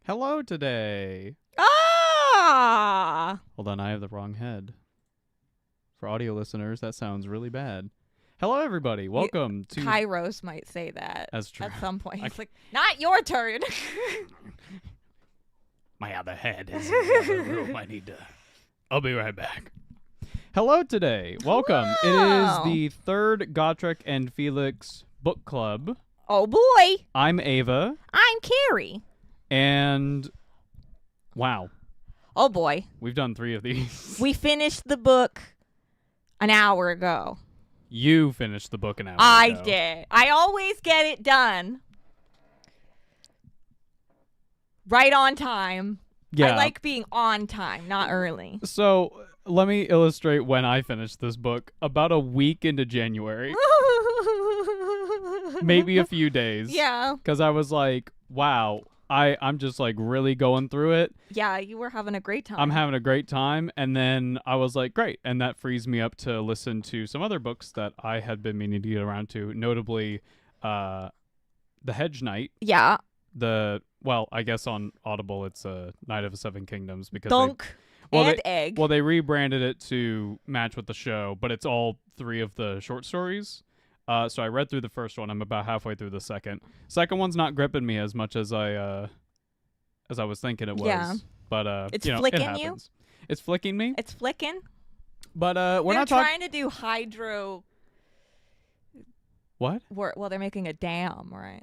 Hello today. Ah! Hold on, I have the wrong head. For audio listeners, that sounds really bad. Hello, everybody. Welcome to... Kairos might say that That's true. at some point. It's like, not your turn. My other head is in the other room. I need to... I'll be right back. Hello today. Welcome. Wow. It is the third Gotrek and Felix book club. Oh, boy. I'm Ava. I'm Carrie. And... Wow. Oh, boy. We've done 3 of these. We finished the book an hour ago. You finished the book an hour ago. I did. I always get it done. Right on time. Yeah. I like being on time, not early. So, let me illustrate when I finished this book. About a week into January. Maybe a few days. Yeah. Because I was like, wow, I'm just like really going through it. Yeah, you were having a great time. I'm having a great time. And then I was like, great. And that frees me up to listen to some other books that I had been meaning to get around to, notably The Hedge Knight. Yeah. Well, I guess on Audible it's Knight of the Seven Kingdoms because Egg. Well, they rebranded it to match with the show, but it's all 3 of the short stories. So I read through the first one. I'm about halfway through the second. Second one's not gripping me as much as I was thinking it was. Yeah. But It's it flicking you? happens. It's flicking me. It's flicking. But we're They're not talking. trying to do hydro. What? Well, they're making a dam, right?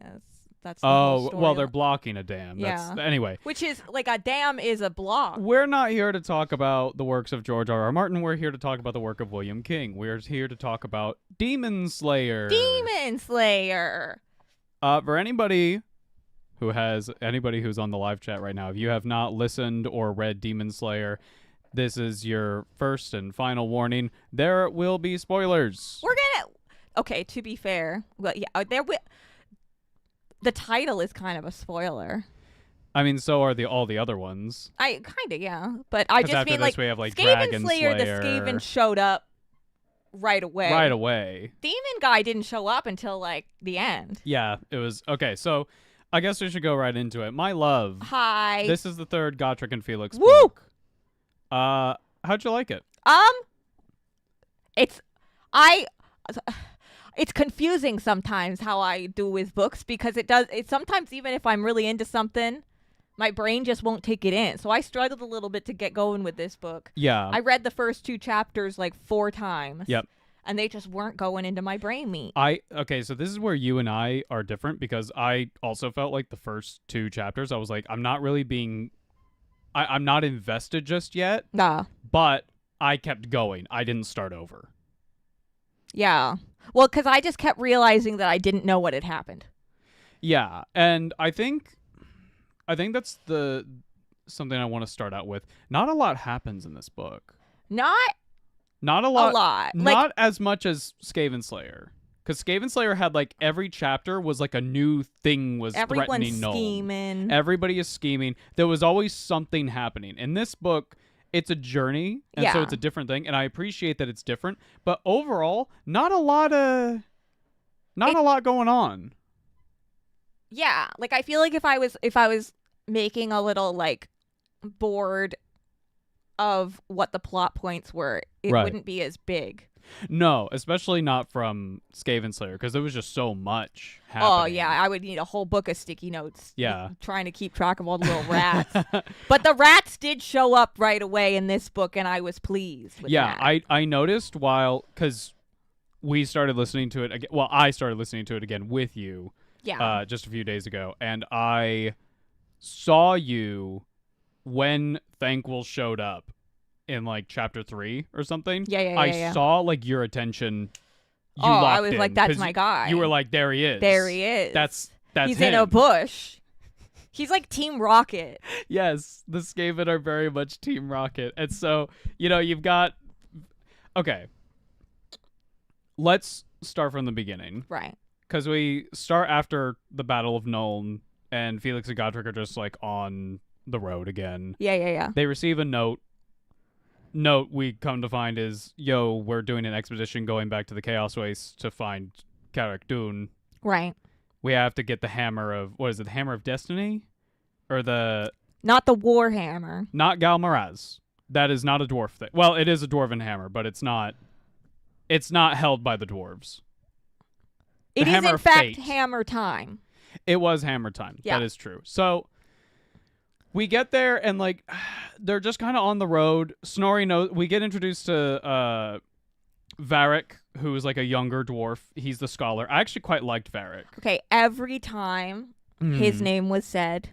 That's the whole story. Well, they're blocking a dam. Yeah. Anyway. Which is like a dam is a block. We're not here to talk about the works of George R.R. Martin. We're here to talk about the work of William King. We're here to talk about Daemonslayer. Daemonslayer. For anybody who's on the live chat right now, if you have not listened or read Daemonslayer, this is your first and final warning. There will be spoilers. Okay, to be fair, well, yeah, the title is kind of a spoiler. I mean, so are all the other ones. I kind of, yeah, but I just after mean this like we have like Skaven Slayer, the Skaven showed up right away. Right away. Demon guy didn't show up until like the end. Yeah, it was okay. So I guess we should go right into it. My love. Hi. This is the third Gotrek and Felix Woo! book. How'd you like it? It's confusing sometimes how I do with books because it sometimes even if I'm really into something, my brain just won't take it in. So I struggled a little bit to get going with this book. Yeah. I read the first 2 chapters like 4 times. Yep. And they just weren't going into my brain meat. Okay, so this is where you and I are different because I also felt like the first 2 chapters, I was like, I'm not really I'm not invested just yet. Nah. But I kept going. I didn't start over. Yeah. Well, because I just kept realizing that I didn't know what had happened. Yeah, and I think that's something I want to start out with. Not a lot happens in this book. Not a lot. Not like, as much as Skaven Slayer. Because Skaven Slayer had like every chapter was like a new thing was threatening Nuln. Scheming. Everybody is scheming. There was always something happening. In this book, it's a journey, and so it's a different thing, and I appreciate that it's different. But overall, not a lot going on. Yeah, like I feel like if I was making a little like board of what the plot points were, it wouldn't be as big. No, especially not from Skaven Slayer, because there was just so much happening. Oh, yeah, I would need a whole book of sticky notes. Yeah. Trying to keep track of all the little rats. But the rats did show up right away in this book, and I was pleased with that. I noticed because we started listening to it again. Well, I started listening to it again with you just a few days ago, and I saw you when Thanquol showed up. In like chapter 3 or something. I saw like your attention. I was like, that's my guy. You were like, there he is. There he is. That's He's him. in a bush. He's like Team Rocket. Yes, the Skaven are very much Team Rocket. And so, you've got... Okay. Let's start from the beginning. Right. Because we start after the Battle of Nuln, and Felix and Gotrek are just like on the road again. Yeah. They receive a note we come to find is, we're doing an expedition going back to the Chaos Waste to find Carrick Dune. Right. We have to get the hammer of, the Hammer of Destiny? or the not the Warhammer, not Galmaraz. That is not a dwarf thing. Well, it is a dwarven hammer, but it's not held by the dwarves. It is in fact hammer time. It was hammer time. Yeah. That is true. So we get there and like they're just kind of on the road. Snorri knows. We get introduced to Varric, who is like a younger dwarf. He's the scholar. I actually quite liked Varric. Okay, every time his name was said,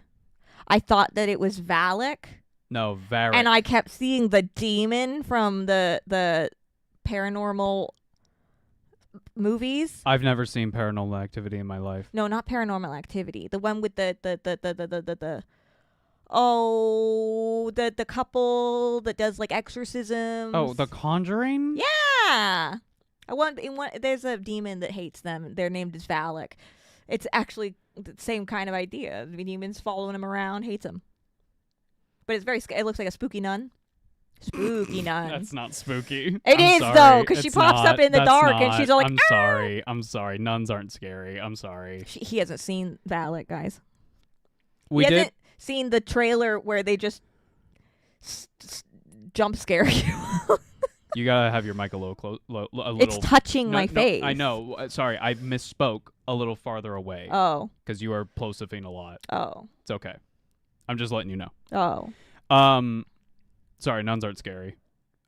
I thought that it was Valak. No, Varric. And I kept seeing the demon from the Paranormal movies. I've never seen Paranormal Activity in my life. No, not Paranormal Activity. The one with the couple that does like exorcisms. Oh, The Conjuring? Yeah. There's a demon that hates them. They're named as Valak. It's actually the same kind of idea. The demon's following him around, hates him. But it's it looks like a spooky nun. Spooky nun. That's not spooky. It is though, because she pops up in the dark and she's all like, I'm sorry. Nuns aren't scary. I'm sorry. He hasn't seen Valak, guys. He hasn't seen the trailer where they just jump scare you. You gotta have your mic a little close. It's touching my face. I know. Sorry, I misspoke. A little farther away. Oh. Because you are plosifying a lot. Oh. It's okay. I'm just letting you know. Oh. Sorry, nuns aren't scary.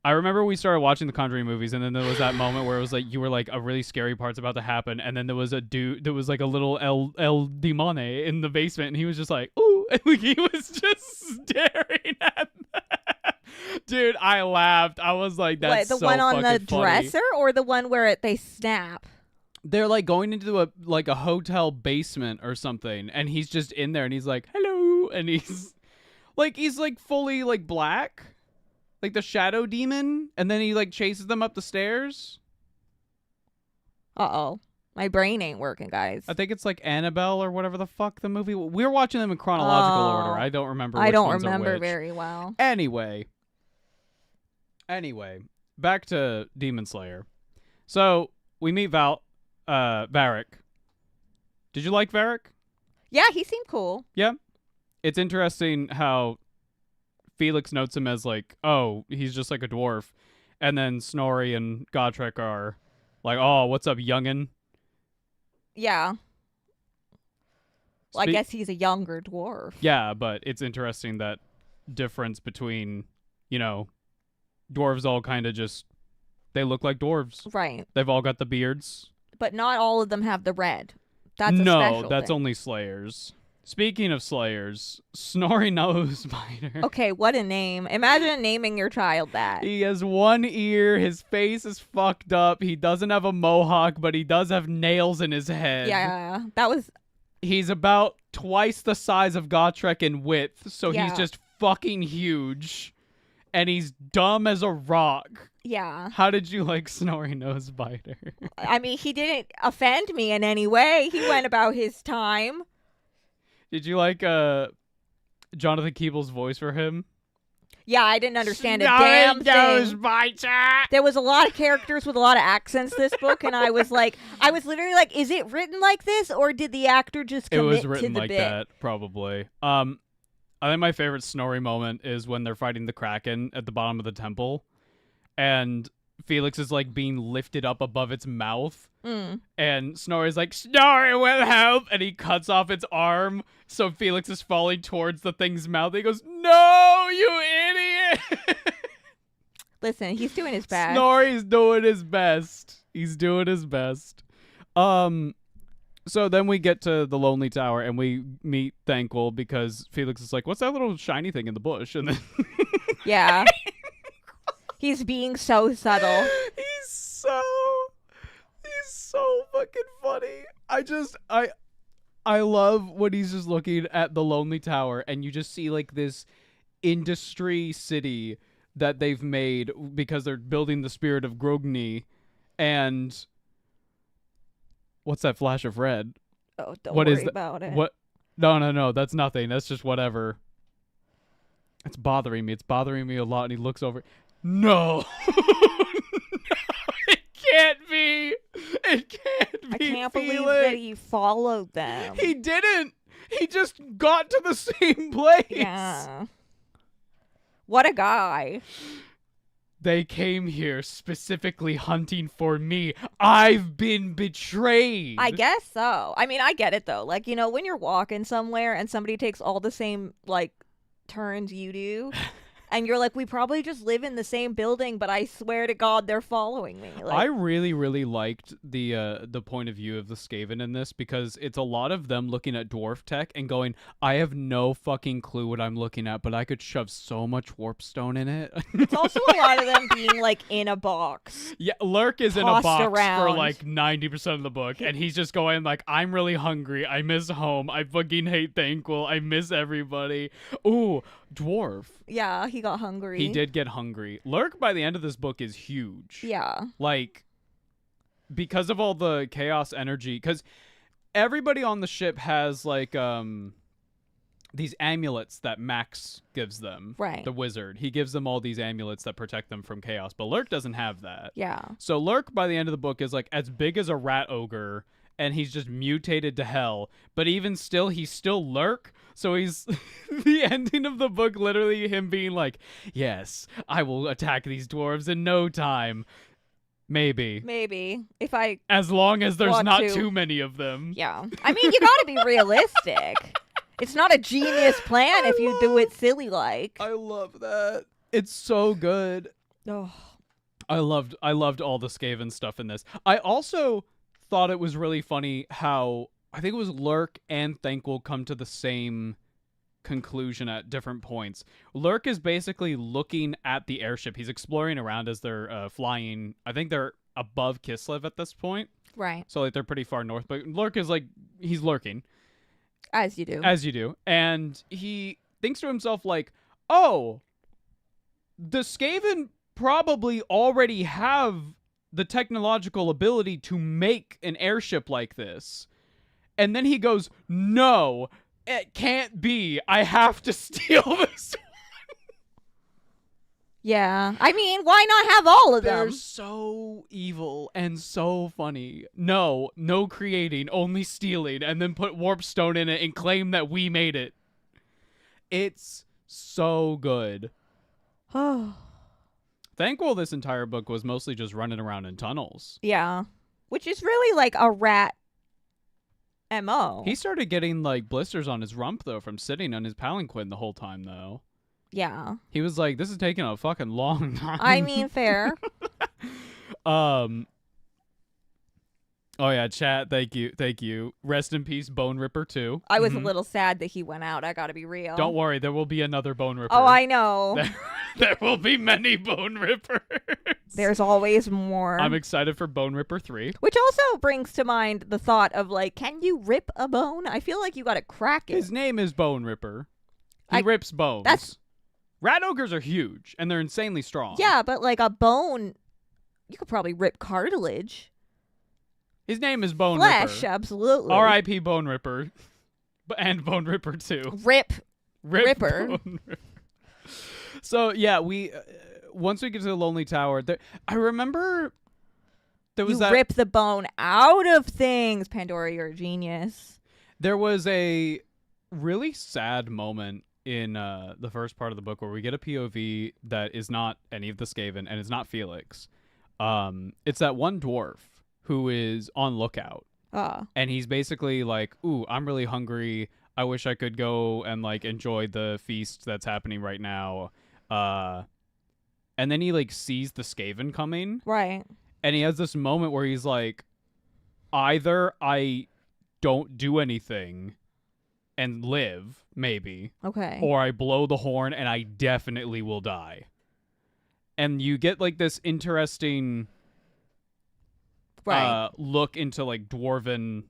I remember we started watching the Conjuring movies, and then there was that moment where it was like you were like a really scary part's about to happen, and then there was a dude. There was like a little El Demone in the basement, and he was just like, "Ooh," and like he was just staring at that. Dude, I laughed. I was like, "That's the so one on the funny. dresser, or the one where they snap?" They're like going into a hotel basement or something, and he's just in there, and he's like, "Hello," and he's like fully like black. Like the shadow demon, and then he like chases them up the stairs. Uh-oh. My brain ain't working, guys. I think it's like Annabelle or whatever the fuck the movie. We're watching them in chronological order. I don't remember which ones are which. Very well. Anyway, back to Daemonslayer. So we meet Varric. Did you like Varric? Yeah, he seemed cool. Yeah. It's interesting how Felix notes him as like, oh, he's just like a dwarf. And then Snorri and Gotrek are like, oh, what's up, youngin'? Yeah. Well, I guess he's a younger dwarf. Yeah, but it's interesting that difference between, dwarves all kind of just, they look like dwarves. Right. They've all got the beards. But not all of them have the red. That's a special No, that's thing. only Slayers. Speaking of Slayers, Snorri Nosebiter. Okay, what a name. Imagine naming your child that. He has one ear, his face is fucked up, he doesn't have a mohawk, but he does have nails in his head. Yeah, that was... He's about twice the size of Gotrek in width, so he's just fucking huge. And he's dumb as a rock. Yeah. How did you like Snorri Nosebiter? I mean, he didn't offend me in any way. He went about his time. Did you like Jonathan Keeble's voice for him? Yeah, I didn't understand a damn thing. There was a lot of characters with a lot of accents this book, and I was literally like, is it written like this, or did the actor just commit to the bit? It was written like that, probably. I think my favorite Snorri moment is when they're fighting the Kraken at the bottom of the temple, and Felix is like being lifted up above its mouth. And Snorri's like, Snorri will help, and he cuts off its arm, so Felix is falling towards the thing's mouth. He goes, no, you idiot. Listen, he's doing his best. Snorri's doing his best. He's doing his best. So then we get to the Lonely Tower, and we meet Thankful, because Felix is like, what's that little shiny thing in the bush? And then yeah. He's being so subtle. He's so fucking funny. I love when he's just looking at the Lonely Tower, and you just see like this industry city that they've made because they're building the spirit of Grogny. And what's that flash of red? Oh, don't worry about it. What? No, that's nothing. That's just whatever. It's bothering me. It's bothering me a lot. And he looks over. No. It can't be. It can't be. I can't believe that he followed them. He didn't. He just got to the same place. Yeah. What a guy. They came here specifically hunting for me. I've been betrayed. I guess so. I mean, I get it, though. Like, when you're walking somewhere and somebody takes all the same, turns you do, and you're like, we probably just live in the same building, but I swear to God, they're following me. I really, really liked the point of view of the Skaven in this, because it's a lot of them looking at dwarf tech and going, I have no fucking clue what I'm looking at, but I could shove so much warpstone in it. It's also a lot of them being, in a box. Yeah, Lurk is in a box around. for, 90% of the book, and he's just going, I'm really hungry, I miss home, I fucking hate Thankful, I miss everybody. Ooh, dwarf. Yeah, he got hungry. He did get hungry. Lurk, by the end of this book, is huge. Yeah. Because of all the chaos energy, because everybody on the ship has, these amulets that Max gives them. Right. The wizard. He gives them all these amulets that protect them from chaos, but Lurk doesn't have that. Yeah. So Lurk, by the end of the book, is, as big as a rat ogre, and he's just mutated to hell, but even still, he's still Lurk. So he's the ending of the book, literally him being like, yes, I will attack these dwarves in no time. Maybe. If I as long as there's not to. Too many of them. Yeah. I mean, you gotta be realistic. It's not a genius plan if you do it silly like. I love that. It's so good. Oh. I loved all the Skaven stuff in this. I also thought it was really funny how I think it was Lurk and Thankful come to the same conclusion at different points. Lurk is basically looking at the airship. He's exploring around as they're flying. I think they're above Kislef at this point. Right. So they're pretty far north. But Lurk is he's lurking. As you do. As you do. And he thinks to himself oh, the Skaven probably already have the technological ability to make an airship like this. And then he goes, no, it can't be. I have to steal this one. Yeah. I mean, why not have all of them? They're so evil and so funny. No creating, only stealing, and then put warpstone in it and claim that we made it. It's so good. Oh. Thankful this entire book was mostly just running around in tunnels. Yeah. Which is really a rat MO. He started getting blisters on his rump though from sitting on his palanquin the whole time though. Yeah. He was like, this is taking a fucking long time. I mean, fair. Oh yeah, chat, thank you. Rest in peace, Bone Ripper 2. I was a little sad that he went out, I gotta be real. Don't worry, there will be another Bone Ripper. Oh, I know. There will be many Bone Rippers. There's always more. I'm excited for Bone Ripper 3. Which also brings to mind the thought of can you rip a bone? I feel like you gotta crack it. His name is Bone Ripper. He rips bones. Rat ogres are huge, and they're insanely strong. Yeah, but a bone, you could probably rip cartilage. His name is Bone Flesh, Ripper. Absolutely. R.I.P. Bone Ripper. And Bone Ripper 2. Ripper. Bone Ripper. So, yeah, we... once we get to the Lonely Tower, I remember there was you rip the bone out of things. Pandora, you're a genius. There was a really sad moment in the first part of the book where we get a POV that is not any of the Skaven, and it's not Felix. It's that one dwarf who is on lookout. And he's basically ooh, I'm really hungry. I wish I could go and enjoy the feast that's happening right now. And then he sees the Skaven coming. Right. And he has this moment where he's either I don't do anything and live, maybe. Okay. Or I blow the horn and I definitely will die. And you get this interesting look into Dwarven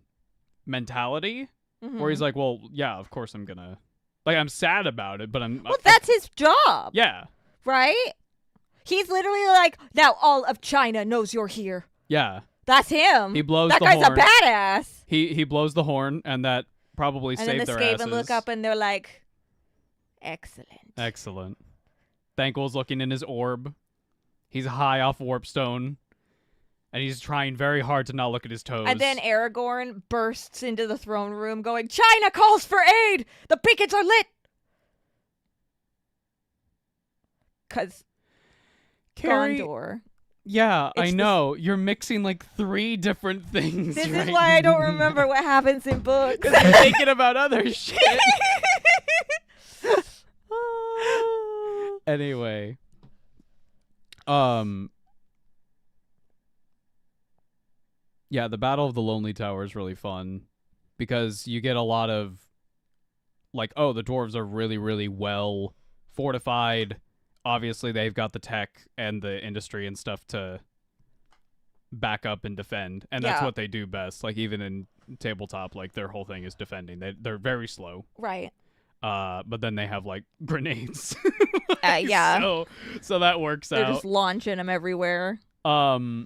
mentality, where he's well, yeah, of course I'm gonna I'm sad about it, but that's his job. Yeah. Right? He's literally now all of China knows you're here. Yeah. That's him. He blows that the guy's horn. a badass. He blows the horn, and that probably saved their asses. And then the Skaven look up and they're excellent. and he's trying very hard to not look at his toes. And then Aragorn bursts into the throne room going, China calls for aid! The beacons are lit! Because Gondor. Yeah, I know. You're mixing like 3 different things. This right is why I don't remember what happens in books. Because I'm thinking about other shit. Anyway. Yeah, the Battle of the Lonely Tower is really fun because you get a lot of like, oh, the dwarves are really, really well fortified. Obviously, they've got the tech and the industry and stuff to back up and defend, and that's what they do best. Like, even in tabletop, like, their whole thing is defending. They're very slow. Right. But then they have, like, grenades. Yeah. So that works out. They're just launching them everywhere. Yeah,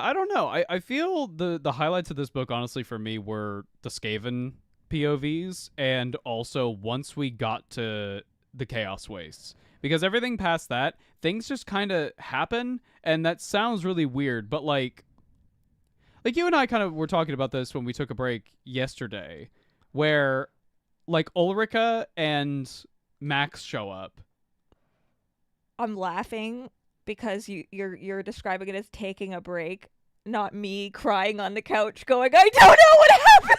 I don't know. I feel the highlights of this book, honestly, for me, were the Skaven POVs, and also once we got to the Chaos Wastes. Because everything past that, things just kind of happen, and that sounds really weird, but like you and I kind of were talking about this when we took a break yesterday, where like Ulrika and Max show up. I'm laughing because you're describing it as taking a break, not me crying on the couch going, I don't know what happened.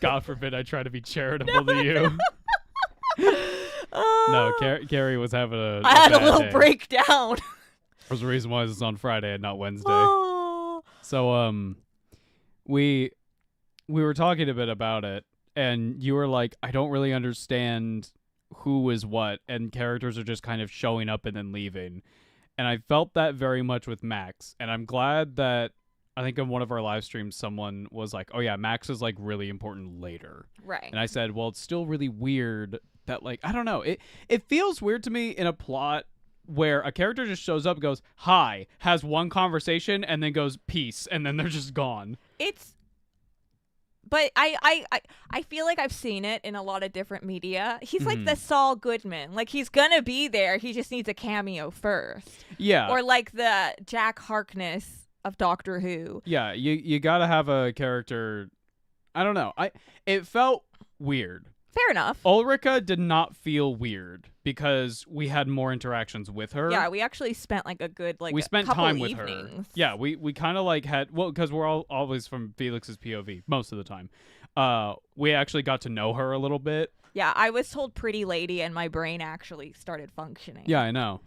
God forbid I try to be charitable to you. No, Carrie was having I had a bad little day. breakdown. There's a reason why this is on Friday and not Wednesday. So we were talking a bit about it, and you were like, I don't really understand who is what, and characters are just kind of showing up and then leaving. And I felt that very much with Max, and I'm glad that I think in one of our live streams, someone was like, oh yeah, Max is like really important later. Right. And I said, well, it's still really weird that like, I don't know. It feels weird to me in a plot where a character just shows up, goes, hi, has one conversation, and then goes, peace, and then they're just gone. But I feel like I've seen it in a lot of different media. He's like the Saul Goodman. Like, he's gonna be there. He just needs a cameo first. Yeah. Or like the Jack Harkness of Doctor Who. Yeah, you gotta have a character. I don't know. It felt weird. Fair enough. Ulrika did not feel weird because we had more interactions with her. Yeah, we actually spent like a good we spent time with evenings. her. Yeah, we kind of like had, well, because we're all always from Felix's POV most of the time. We actually got to know her a little bit. Yeah, I was told pretty lady and my brain actually started functioning. Yeah, I know.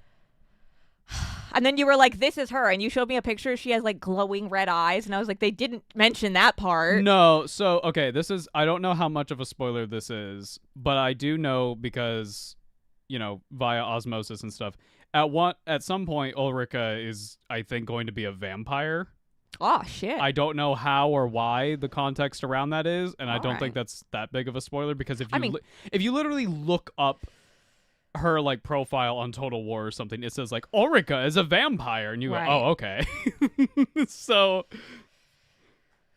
And then you were like, this is her, and you showed me a picture. She has like glowing red eyes, and I was like, they didn't mention that part. No, so okay, I don't know how much of a spoiler this is, but I do know because, you know, via osmosis and stuff. At some point, Ulrika is, I think, going to be a vampire. Oh shit! I don't know how or why the context around that is, and I don't think that's that big of a spoiler because if you literally look up her like profile on Total War or something, it says like Ulrika is a vampire, and you go, oh, okay. So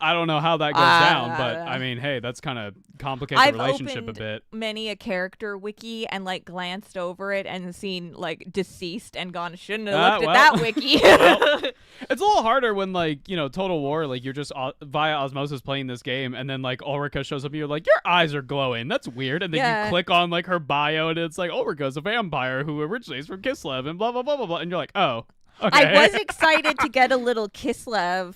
I don't know how that goes down, but I mean, hey, that's kind of complicated the relationship a bit. Many a character wiki and like glanced over it and seen like deceased and gone, shouldn't have looked at that wiki. It's a little harder when like, you know, Total War, like you're just via osmosis playing this game, and then like Ulrika shows up and you're like, your eyes are glowing, that's weird, and then you click on like her bio and it's like Ulrika's a vampire who originates from Kislef and blah blah blah blah blah, and you're like, oh, okay. I was excited to get a little Kislef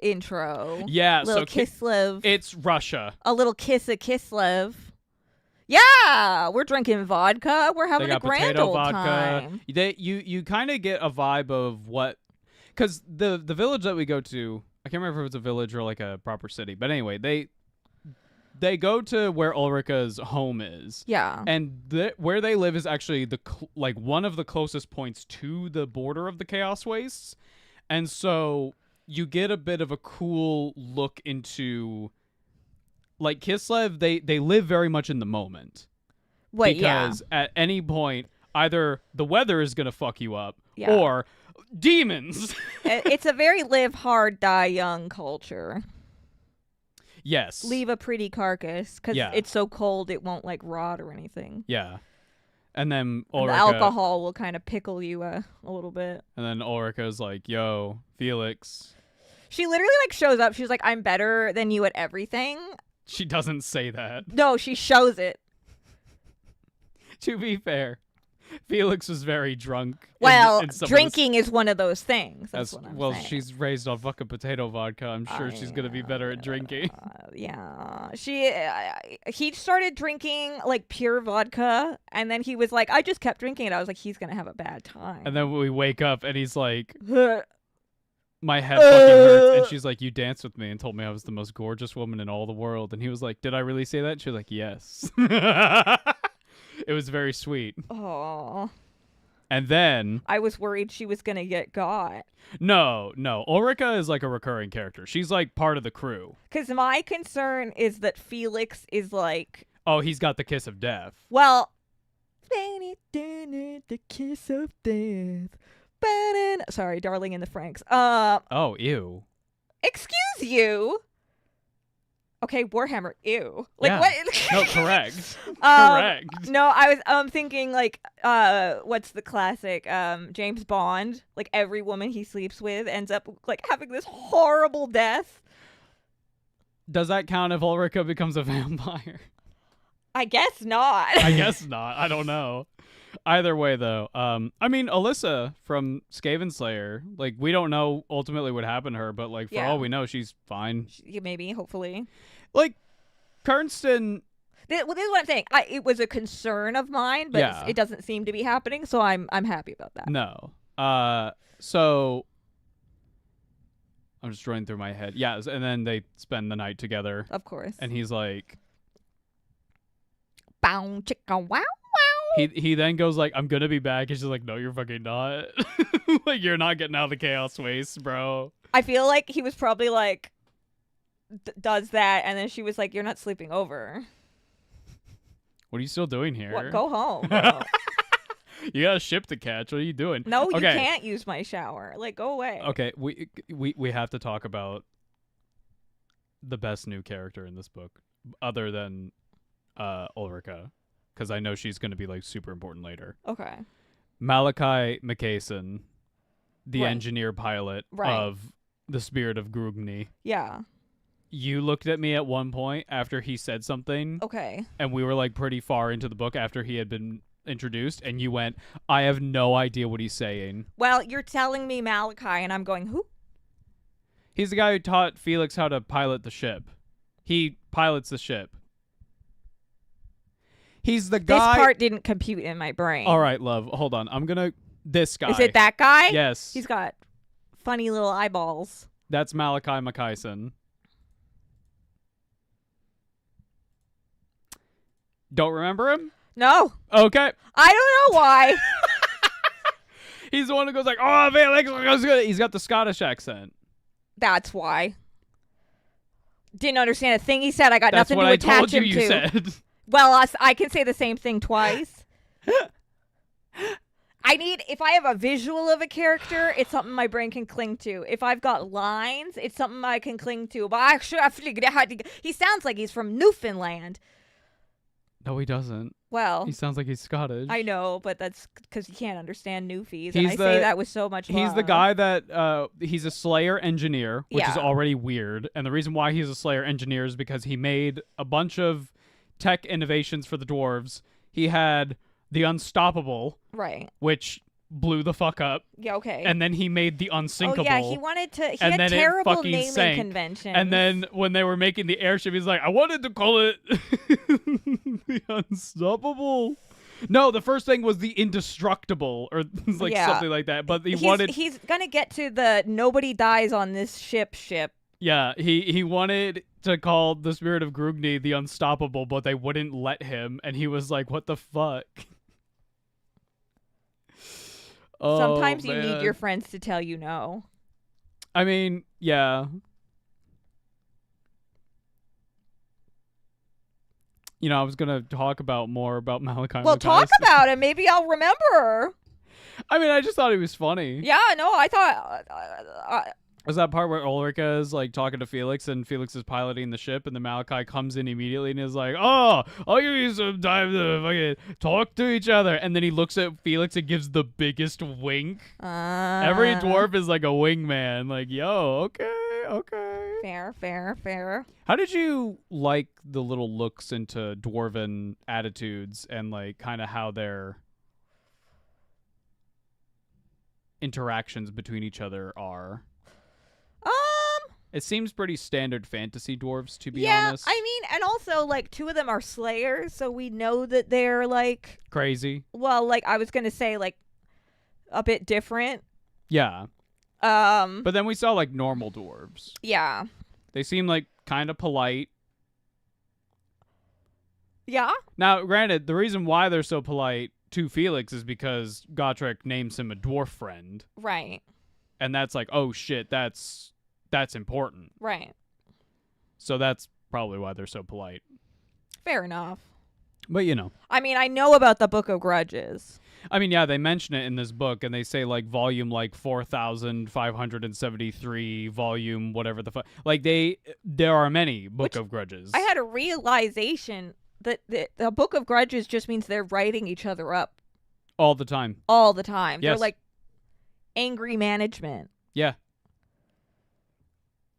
intro. Yeah, little so Kislef. It's Russia. A little kiss of Kislef. Yeah, we're drinking vodka. We're having a grand old time. You kind of get a vibe of what, because the village that we go to, I can't remember if it's a village or like a proper city, but anyway, they go to where Ulrika's home is. Yeah, and where they live is actually like one of the closest points to the border of the Chaos Wastes, and so you get a bit of a cool look into, like, Kislef, they live very much in the moment. Because at any point, either the weather is going to fuck you up, or demons. It's a very live hard, die young culture. Yes. Leave a pretty carcass, because it's so cold it won't, like, rot or anything. Yeah. And then Ulrika, and the alcohol will kind of pickle you a little bit. And then Ulrika's like, yo, Felix. She literally like shows up. She's like, I'm better than you at everything. She doesn't say that. No, she shows it. To be fair, Felix was very drunk. Well, drinking is one of those things. That's what I'm saying. She's raised on fucking potato vodka. I'm sure she's gonna be better at drinking. Yeah, he started drinking like pure vodka, and then he was like, I just kept drinking it. I was like, he's gonna have a bad time. And then we wake up, and he's like, my head fucking hurts. And she's like, you danced with me and told me I was the most gorgeous woman in all the world. And he was like, did I really say that? And she was like, yes. It was very sweet. Oh. And then I was worried she was gonna get got. No. Ulrika is like a recurring character. She's like part of the crew. Because my concern is that Felix is like, oh, he's got the kiss of death. Well, the kiss of death. Sorry, Darling in the Franks. Oh, ew. Excuse you. Okay, Warhammer. Ew. Like yeah. what? No, correct. Correct. No, I was thinking like what's the classic James Bond? Like every woman he sleeps with ends up like having this horrible death. Does that count if Ulrika becomes a vampire? I guess not. I guess not. I don't know. Either way, though, I mean, Alyssa from Skaven, like, we don't know ultimately what happened to her, but, like, for all we know, she's fine. Maybe, hopefully. Like, Kernston... This is what I'm saying. It was a concern of mine, but it doesn't seem to be happening, so I'm happy about that. No. So... I'm just running through my head. Yeah, and then they spend the night together. Of course. And he's like... Bow, chicka, wow. He then goes like, I'm gonna be back. And she's like, no, you're fucking not. Like, you're not getting out of the chaos waste, bro. I feel like he was probably like, does that. And then she was like, you're not sleeping over. What are you still doing here? What? Go home. You got a ship to catch. What are you doing? No, you can't use my shower. Like, go away. Okay, we have to talk about the best new character in this book, other than Ulrika. Because I know she's going to be, like, super important later. Okay. Malachi McCason, the engineer pilot right. of the Spirit of Grugni. Yeah. You looked at me at one point after he said something. Okay. And we were, like, pretty far into the book after he had been introduced. And you went, I have no idea what he's saying. Well, you're telling me Malachi, and I'm going, who? He's the guy who taught Felix how to pilot the ship. He pilots the ship. He's the guy... This part didn't compute in my brain. All right, love. Hold on. I'm going to... This guy. Is it that guy? Yes. He's got funny little eyeballs. That's Malachi McCason. Don't remember him? No. Okay. I don't know why. He's the one who goes like, oh, Felix, he's got the Scottish accent. That's why. Didn't understand a thing he said. I got That's nothing to attach him to. That's what I told you, you said. Well, I can say the same thing twice. If I have a visual of a character, it's something my brain can cling to. If I've got lines, it's something I can cling to. But he sounds like he's from Newfoundland. No, he doesn't. Well, he sounds like he's Scottish. I know, but that's because you can't understand Newfies. And I say that with so much love. He's the guy that, he's a Slayer engineer, which is already weird. And the reason why he's a Slayer engineer is because he made a bunch of tech innovations for the dwarves. He had the Unstoppable, right, which blew the fuck up. Yeah, okay. And then he made the Unsinkable. Oh yeah, he wanted to. He had terrible naming conventions. And then when they were making the airship, he's like, I wanted to call it the Unstoppable. No, the first thing was the Indestructible, or like something like that. But he's gonna get to the nobody dies on this ship. Yeah, he wanted to call the Spirit of Grugni the Unstoppable, but they wouldn't let him, and he was like, what the fuck? Sometimes you need your friends to tell you no. I mean, yeah. You know, I was going to talk more about Malachi. Well, talk about it. Maybe I'll remember. I mean, I just thought he was funny. Yeah, no, I thought... Was that part where Ulrika is like talking to Felix and Felix is piloting the ship and the Malachi comes in immediately and is like, oh, I'll give you some time to fucking talk to each other. And then he looks at Felix and gives the biggest wink. Every dwarf is like a wingman. Like, yo, okay. Fair. How did you like the little looks into Dwarven attitudes and like kind of how their interactions between each other are? It seems pretty standard fantasy dwarves, to be honest. Yeah, I mean, and also, like, 2 of them are slayers, so we know that they're, like... Crazy. Well, like, I was gonna say, like, a bit different. Yeah. But then we saw, like, normal dwarves. Yeah. They seem, like, kind of polite. Yeah? Now, granted, the reason why they're so polite to Felix is because Gotrek names him a dwarf friend. Right. And that's like, oh, shit, that's important. Right. So that's probably why they're so polite. Fair enough. But, you know. I mean, I know about the Book of Grudges. I mean, yeah, they mention it in this book, and they say, like, volume, like, 4,573, volume, whatever the fuck. Like, there are many Book of Grudges. I had a realization that the Book of Grudges just means they're writing each other up. All the time. All the time. Yes. They're, like, angry management. Yeah.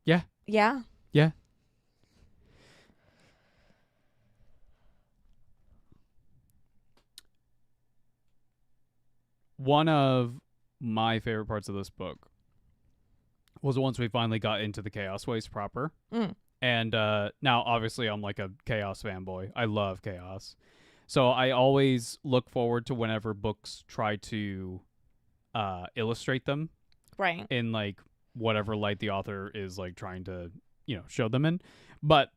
Yeah. Yeah. Yeah. One of my favorite parts of this book was once we finally got into the Chaos Waste proper. And now, obviously, I'm like a Chaos fanboy. I love Chaos. So I always look forward to whenever books try to illustrate them. Right. In, like, whatever light the author is, like, trying to, show them in. But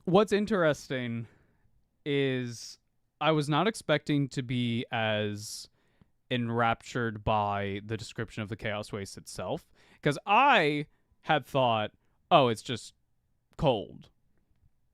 what's interesting is I was not expecting to be as enraptured by the description of the Chaos Waste itself, because I had thought, oh, it's just cold.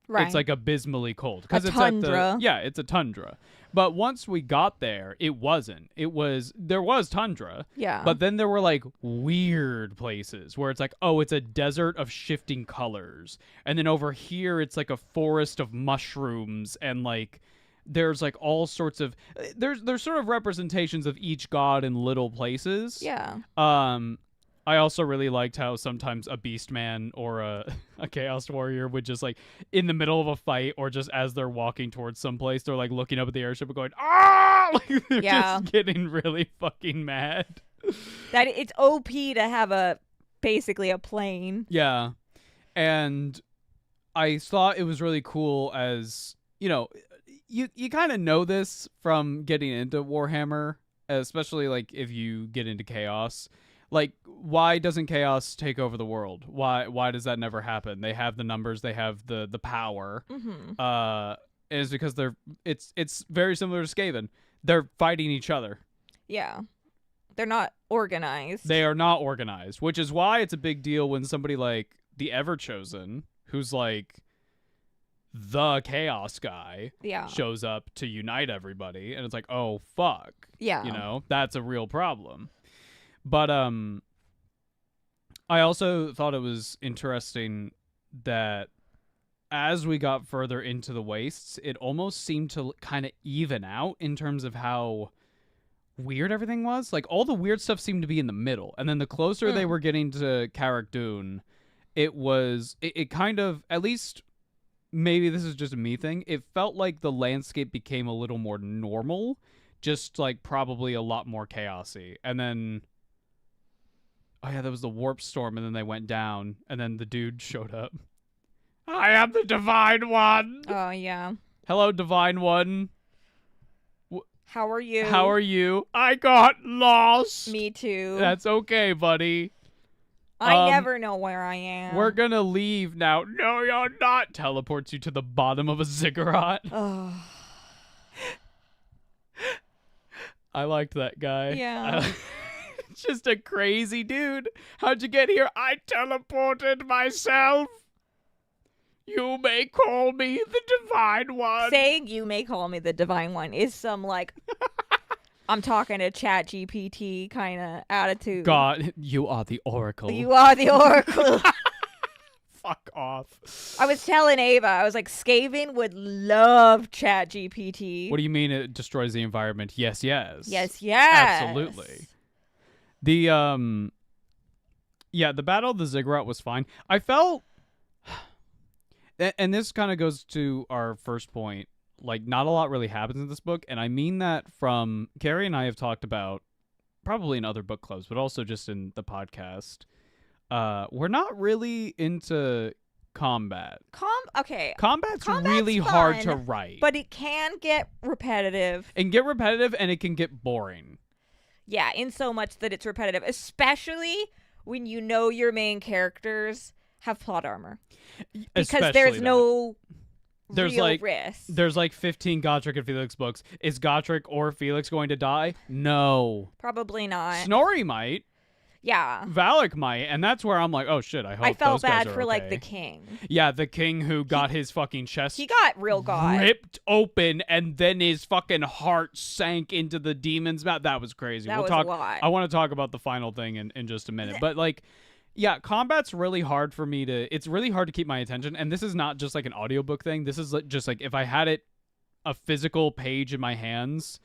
Right. It's like abysmally cold. A tundra. It's a tundra. But once we got there, it wasn't. There was tundra. Yeah. But then there were like weird places where it's like, oh, it's a desert of shifting colors. And then over here, it's like a forest of mushrooms and like there's like all sorts of there's sort of representations of each god in little places. Yeah. I also really liked how sometimes a beast man or a chaos warrior would just like in the middle of a fight or just as they're walking towards someplace, they're like looking up at the airship and going, ah, like they're just getting really fucking mad. That it's OP to have basically a plane. Yeah. And I thought it was really cool as, you kind of know this from getting into Warhammer, especially like if you get into Chaos. Like, why doesn't Chaos take over the world? Why does that never happen? They have the numbers, they have the power. Mm-hmm. And it's because it's very similar to Skaven. They're fighting each other. Yeah. They're not organized. They are not organized, which is why it's a big deal when somebody like the Everchosen, who's like the Chaos guy, shows up to unite everybody, and it's like, oh fuck. Yeah. That's a real problem. But I also thought it was interesting that as we got further into the wastes, it almost seemed to kind of even out in terms of how weird everything was. Like, all the weird stuff seemed to be in the middle. And then the closer they were getting to Carrick Dune, it kind of, at least maybe this is just a me thing, it felt like the landscape became a little more normal, just like probably a lot more chaosy. And then... oh, yeah, there was the warp storm, and then they went down, and then the dude showed up. I am the Divine One! Oh, yeah. Hello, Divine One. How are you? How are you? I got lost! Me too. That's okay, buddy. I never know where I am. We're gonna leave now. No, you're not! Teleports you to the bottom of a ziggurat. Oh. I liked that guy. Yeah. Just a crazy dude. How'd you get here? I teleported myself. You may call me the Divine One. Saying you may call me the Divine One is some, like, I'm talking to Chat GPT kind of attitude. God, you are the oracle. You are the oracle. Fuck off. I was telling Ava, I was like, Skaven would love Chat GPT. What do you mean it destroys the environment? Yes. Yes. Absolutely. The the Battle of the Ziggurat was fine. I felt, and this kind of goes to our first point, like not a lot really happens in this book, and I mean that from Carrie and I have talked about probably in other book clubs, but also just in the podcast. We're not really into combat. Combat's really hard to write. But it can get repetitive. And it can get boring. Yeah, in so much that it's repetitive, especially when you know your main characters have plot armor. Because there's no real risk. There's like 15 Gotrek and Felix books. Is Gotrek or Felix going to die? No. Probably not. Snorri might. Yeah. Valak might, and that's where I'm like, oh shit, I hope I felt those guys bad are for okay. like the king. Yeah, the king who got his fucking chest He got real god. ripped open, and then his fucking heart sank into the demon's mouth. That was crazy. That was a lot. I want to talk about the final thing in just a minute. But like, yeah, combat's really hard for me it's really hard to keep my attention. And this is not just like an audiobook thing. This is just like if I had a physical page in my hands,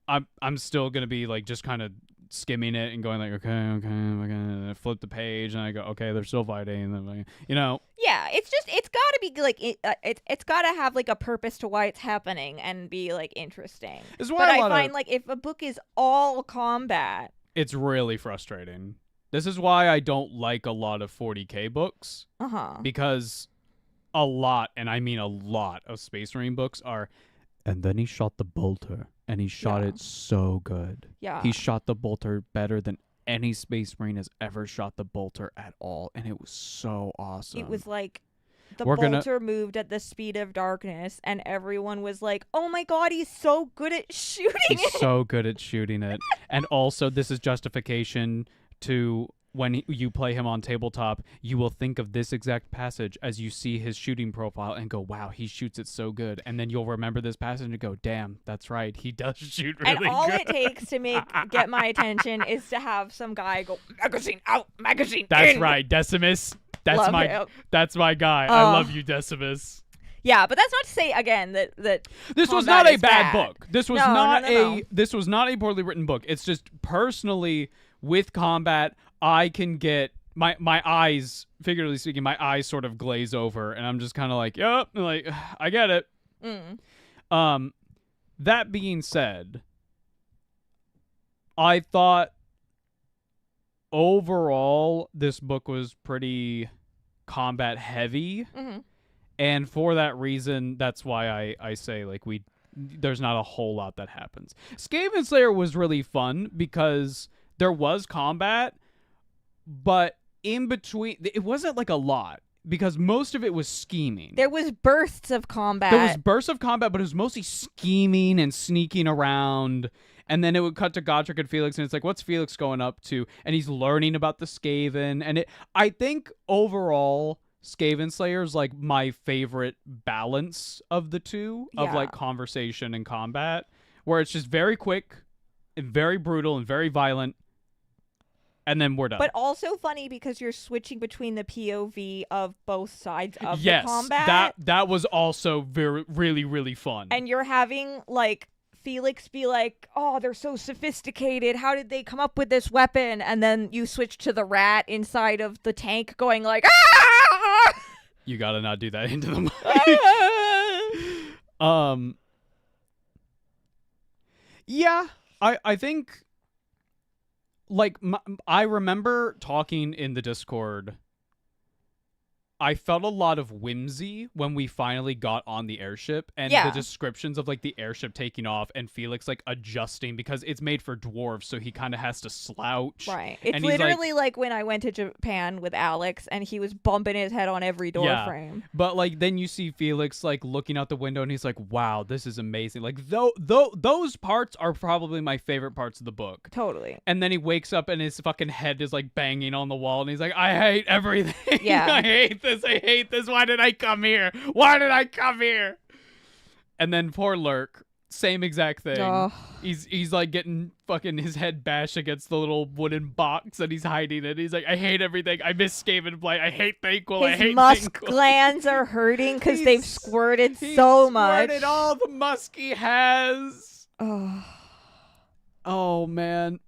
I'm still gonna be like just kind of skimming it and going like, okay, and I flip the page and I go, okay, they're still fighting, and then Yeah, it's got to be like it's got to have like a purpose to why it's happening and be like interesting. But I find like if a book is all combat, it's really frustrating. This is why I don't like a lot of 40K books. Because a lot, and I mean a lot, of Space Marine books are, and then he shot the bolter. And he shot it so good. Yeah. He shot the bolter better than any Space Marine has ever shot the bolter at all. And it was so awesome. It was like the bolter moved at the speed of darkness. And everyone was like, oh my God, he's so good at shooting it. He's so good at shooting it. And also, this is justification to when you play him on tabletop, you will think of this exact passage as you see his shooting profile and go, wow, he shoots it so good. And then you'll remember this passage and go, damn, that's right. He does shoot really good. And all it takes to get my attention is to have some guy go, magazine out, magazine That's in. right, Decimus. That's my guy. I love you, Decimus. Yeah, but that's not to say again that this was not a bad book. This was This was not a poorly written book. It's just personally with combat, I can get my eyes, figuratively speaking, my eyes sort of glaze over, and I'm just kind of like, yep, like I get it. That being said, I thought overall this book was pretty combat heavy, and for that reason, that's why I say like there's not a whole lot that happens. Skaven Slayer was really fun because there was combat. But in between, it wasn't like a lot because most of it was scheming. There was bursts of combat. But it was mostly scheming and sneaking around. And then it would cut to Gotrek and Felix, and it's like, what's Felix going up to? And he's learning about the Skaven. And I think overall, Skaven Slayer is like my favorite balance of the two of like conversation and combat, where it's just very quick and very brutal and very violent. And then we're done. But also funny because you're switching between the POV of both sides of the combat. Yes, that was also really, really fun. And you're having, like, Felix be like, oh, they're so sophisticated. How did they come up with this weapon? And then you switch to the rat inside of the tank going like, ah! You gotta not do that into the mic. Yeah, I think... Like, I remember talking in the Discord, I felt a lot of whimsy when we finally got on the airship and the descriptions of, like, the airship taking off and Felix, like, adjusting because it's made for dwarves, so he kind of has to slouch. Right. It's literally like when I went to Japan with Alex and he was bumping his head on every door frame. But, like, then you see Felix, like, looking out the window and he's like, wow, this is amazing. Like, those parts are probably my favorite parts of the book. Totally. And then he wakes up and his fucking head is, like, banging on the wall and he's like, I hate everything. Yeah. I hate this. I hate this. Why did I come here? And then poor Lurk Same exact thing. Oh. He's like getting fucking his head bashed against the little wooden box and he's hiding it. He's like, I hate everything. I miss Skaven Blight. I hate Thankful. I hate His musk Thankful. glands are hurting because they've squirted so much. Squirted all the musk he has. Oh. Oh man.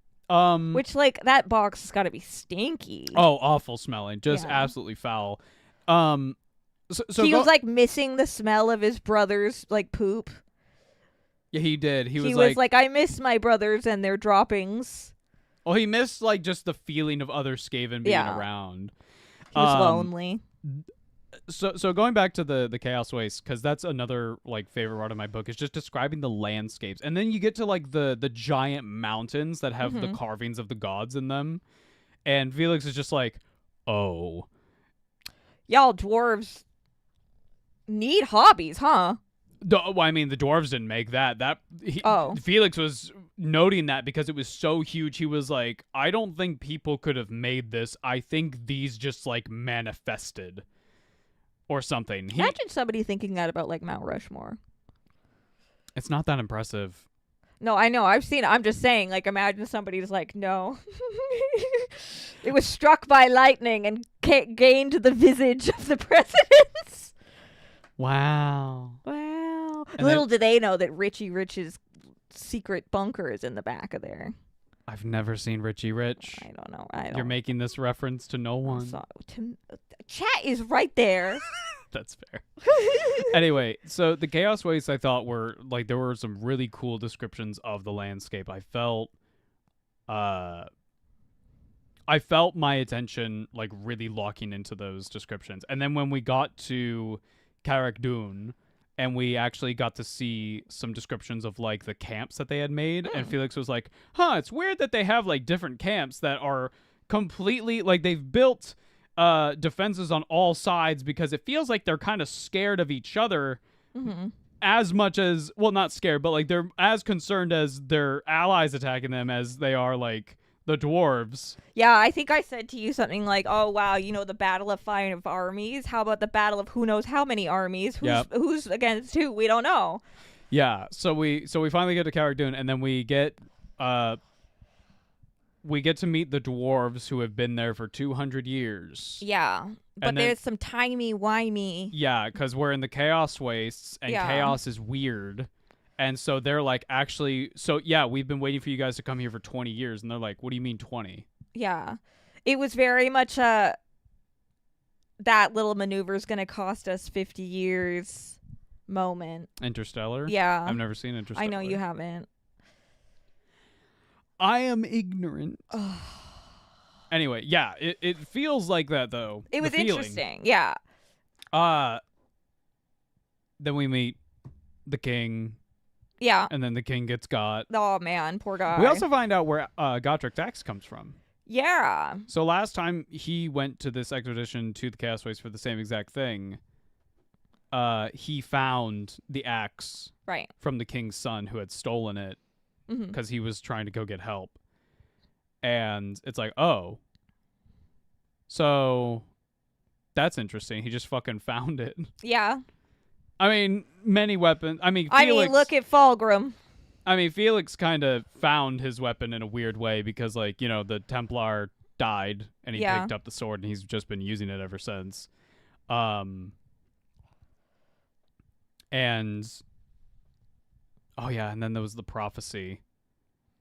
Which, like, that box has got to be stinky. Oh, awful smelling. Just Yeah. absolutely foul. So he was like missing the smell of his brother's like poop. Yeah, he did. He was like, I miss my brothers and their droppings. Well, he missed like just the feeling of other Skaven being around. He was lonely. So going back to the Chaos Waste, because that's another like favorite part of my book, is just describing the landscapes, and then you get to like the giant mountains that have the carvings of the gods in them, and Felix is just like, oh, y'all dwarves need hobbies, huh? Well, I mean, the dwarves didn't make that. Felix was noting that because it was so huge. He was like, I don't think people could have made this. I think these just like manifested or something. Imagine somebody thinking that about like Mount Rushmore. It's not that impressive. No, I know. I've seen it. I'm just saying, like, imagine somebody's like, no. It was struck by lightning and gained the visage of the presidents. Wow. And little do they know that Richie Rich's secret bunker is in the back of there. I've never seen Richie Rich. I don't know. You're making this reference to no one. Chat is right there. That's fair. Anyway, so the Chaos Wastes I thought were like there were some really cool descriptions of the landscape. I felt my attention like really locking into those descriptions. And then when we got to Carrick Dune and we actually got to see some descriptions of like the camps that they had made, and Felix was like, it's weird that they have like different camps that are completely like they've built defenses on all sides because it feels like they're kind of scared of each other as much as, well, not scared, but like they're as concerned as their allies attacking them as they are like the dwarves. Yeah, I think I said to you something like, oh, wow, the battle of 5 armies. How about the battle of who knows how many armies? Who's against who? We don't know. Yeah, so we finally get to Carrick Dune, and then we get to meet the dwarves who have been there for 200 years. Yeah, but there's some timey-wimey. Yeah, because we're in the Chaos Wastes, and chaos is weird. And so they're like, actually, we've been waiting for you guys to come here for 20 years. And they're like, what do you mean 20? Yeah. It was very much that little maneuver is going to cost us 50 years moment. Interstellar? Yeah. I've never seen Interstellar. I know you haven't. I am ignorant. Anyway, yeah, it feels like that, though. It was interesting, yeah. Then we meet the king. Yeah. And then the king gets got. Oh, man, poor guy. We also find out where Gotrek's axe comes from. Yeah. So last time he went to this expedition to the Chaos Waste for the same exact thing, he found the axe from the king's son who had stolen it because he was trying to go get help. And it's like, oh. So that's interesting. He just fucking found it. Yeah. I mean, many weapons. Felix, look at Fulgrim. Felix kind of found his weapon in a weird way because, like, the Templar died and he picked up the sword and he's just been using it ever since. And then there was the prophecy.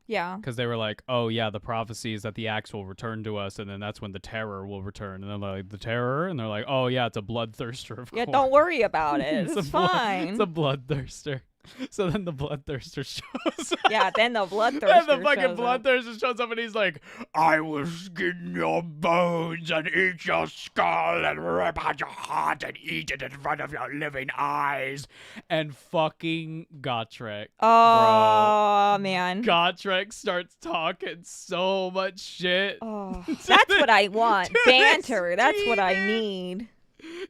Yeah. Because they were like, oh, yeah, the prophecy is that the axe will return to us, and then that's when the terror will return. And they're like, the terror? And they're like, oh, yeah, it's a bloodthirster, of course. Yeah, don't worry about it. It's fine. It's a bloodthirster. So then the bloodthirster shows up. Yeah, then the bloodthirster and the fucking bloodthirster shows up and he's like, I will skin your bones and eat your skull and rip out your heart and eat it in front of your living eyes. And fucking Gotrek. Oh, man. Gotrek starts talking so much shit. Oh, that's what I want. Banter. That's what I need.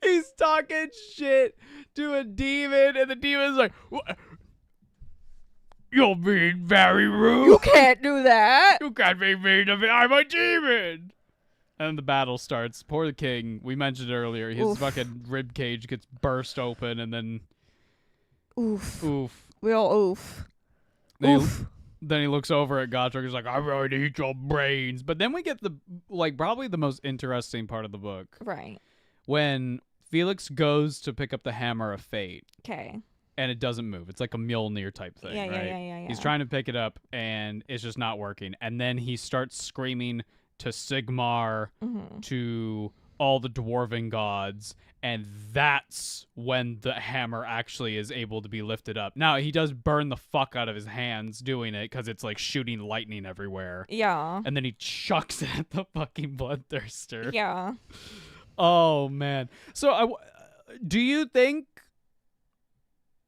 He's talking shit to a demon, and the demon's like, you're being very rude. You can't do that. You can't be mean to me. I'm a demon. And the battle starts. Poor king. We mentioned earlier. His fucking rib cage gets burst open, and then... Oof. Real oof. Then he looks over at Gotrek. He's like, I'm going to eat your brains. But then we get probably the most interesting part of the book. Right. When Felix goes to pick up the Hammer of Fate. Okay. And it doesn't move. It's like a Mjolnir type thing, right? Yeah. He's trying to pick it up, and it's just not working. And then he starts screaming to Sigmar, to all the Dwarven gods, and that's when the hammer actually is able to be lifted up. Now, he does burn the fuck out of his hands doing it, because it's like shooting lightning everywhere. Yeah. And then he chucks it at the fucking Bloodthirster. Yeah. Oh, man. So, do you think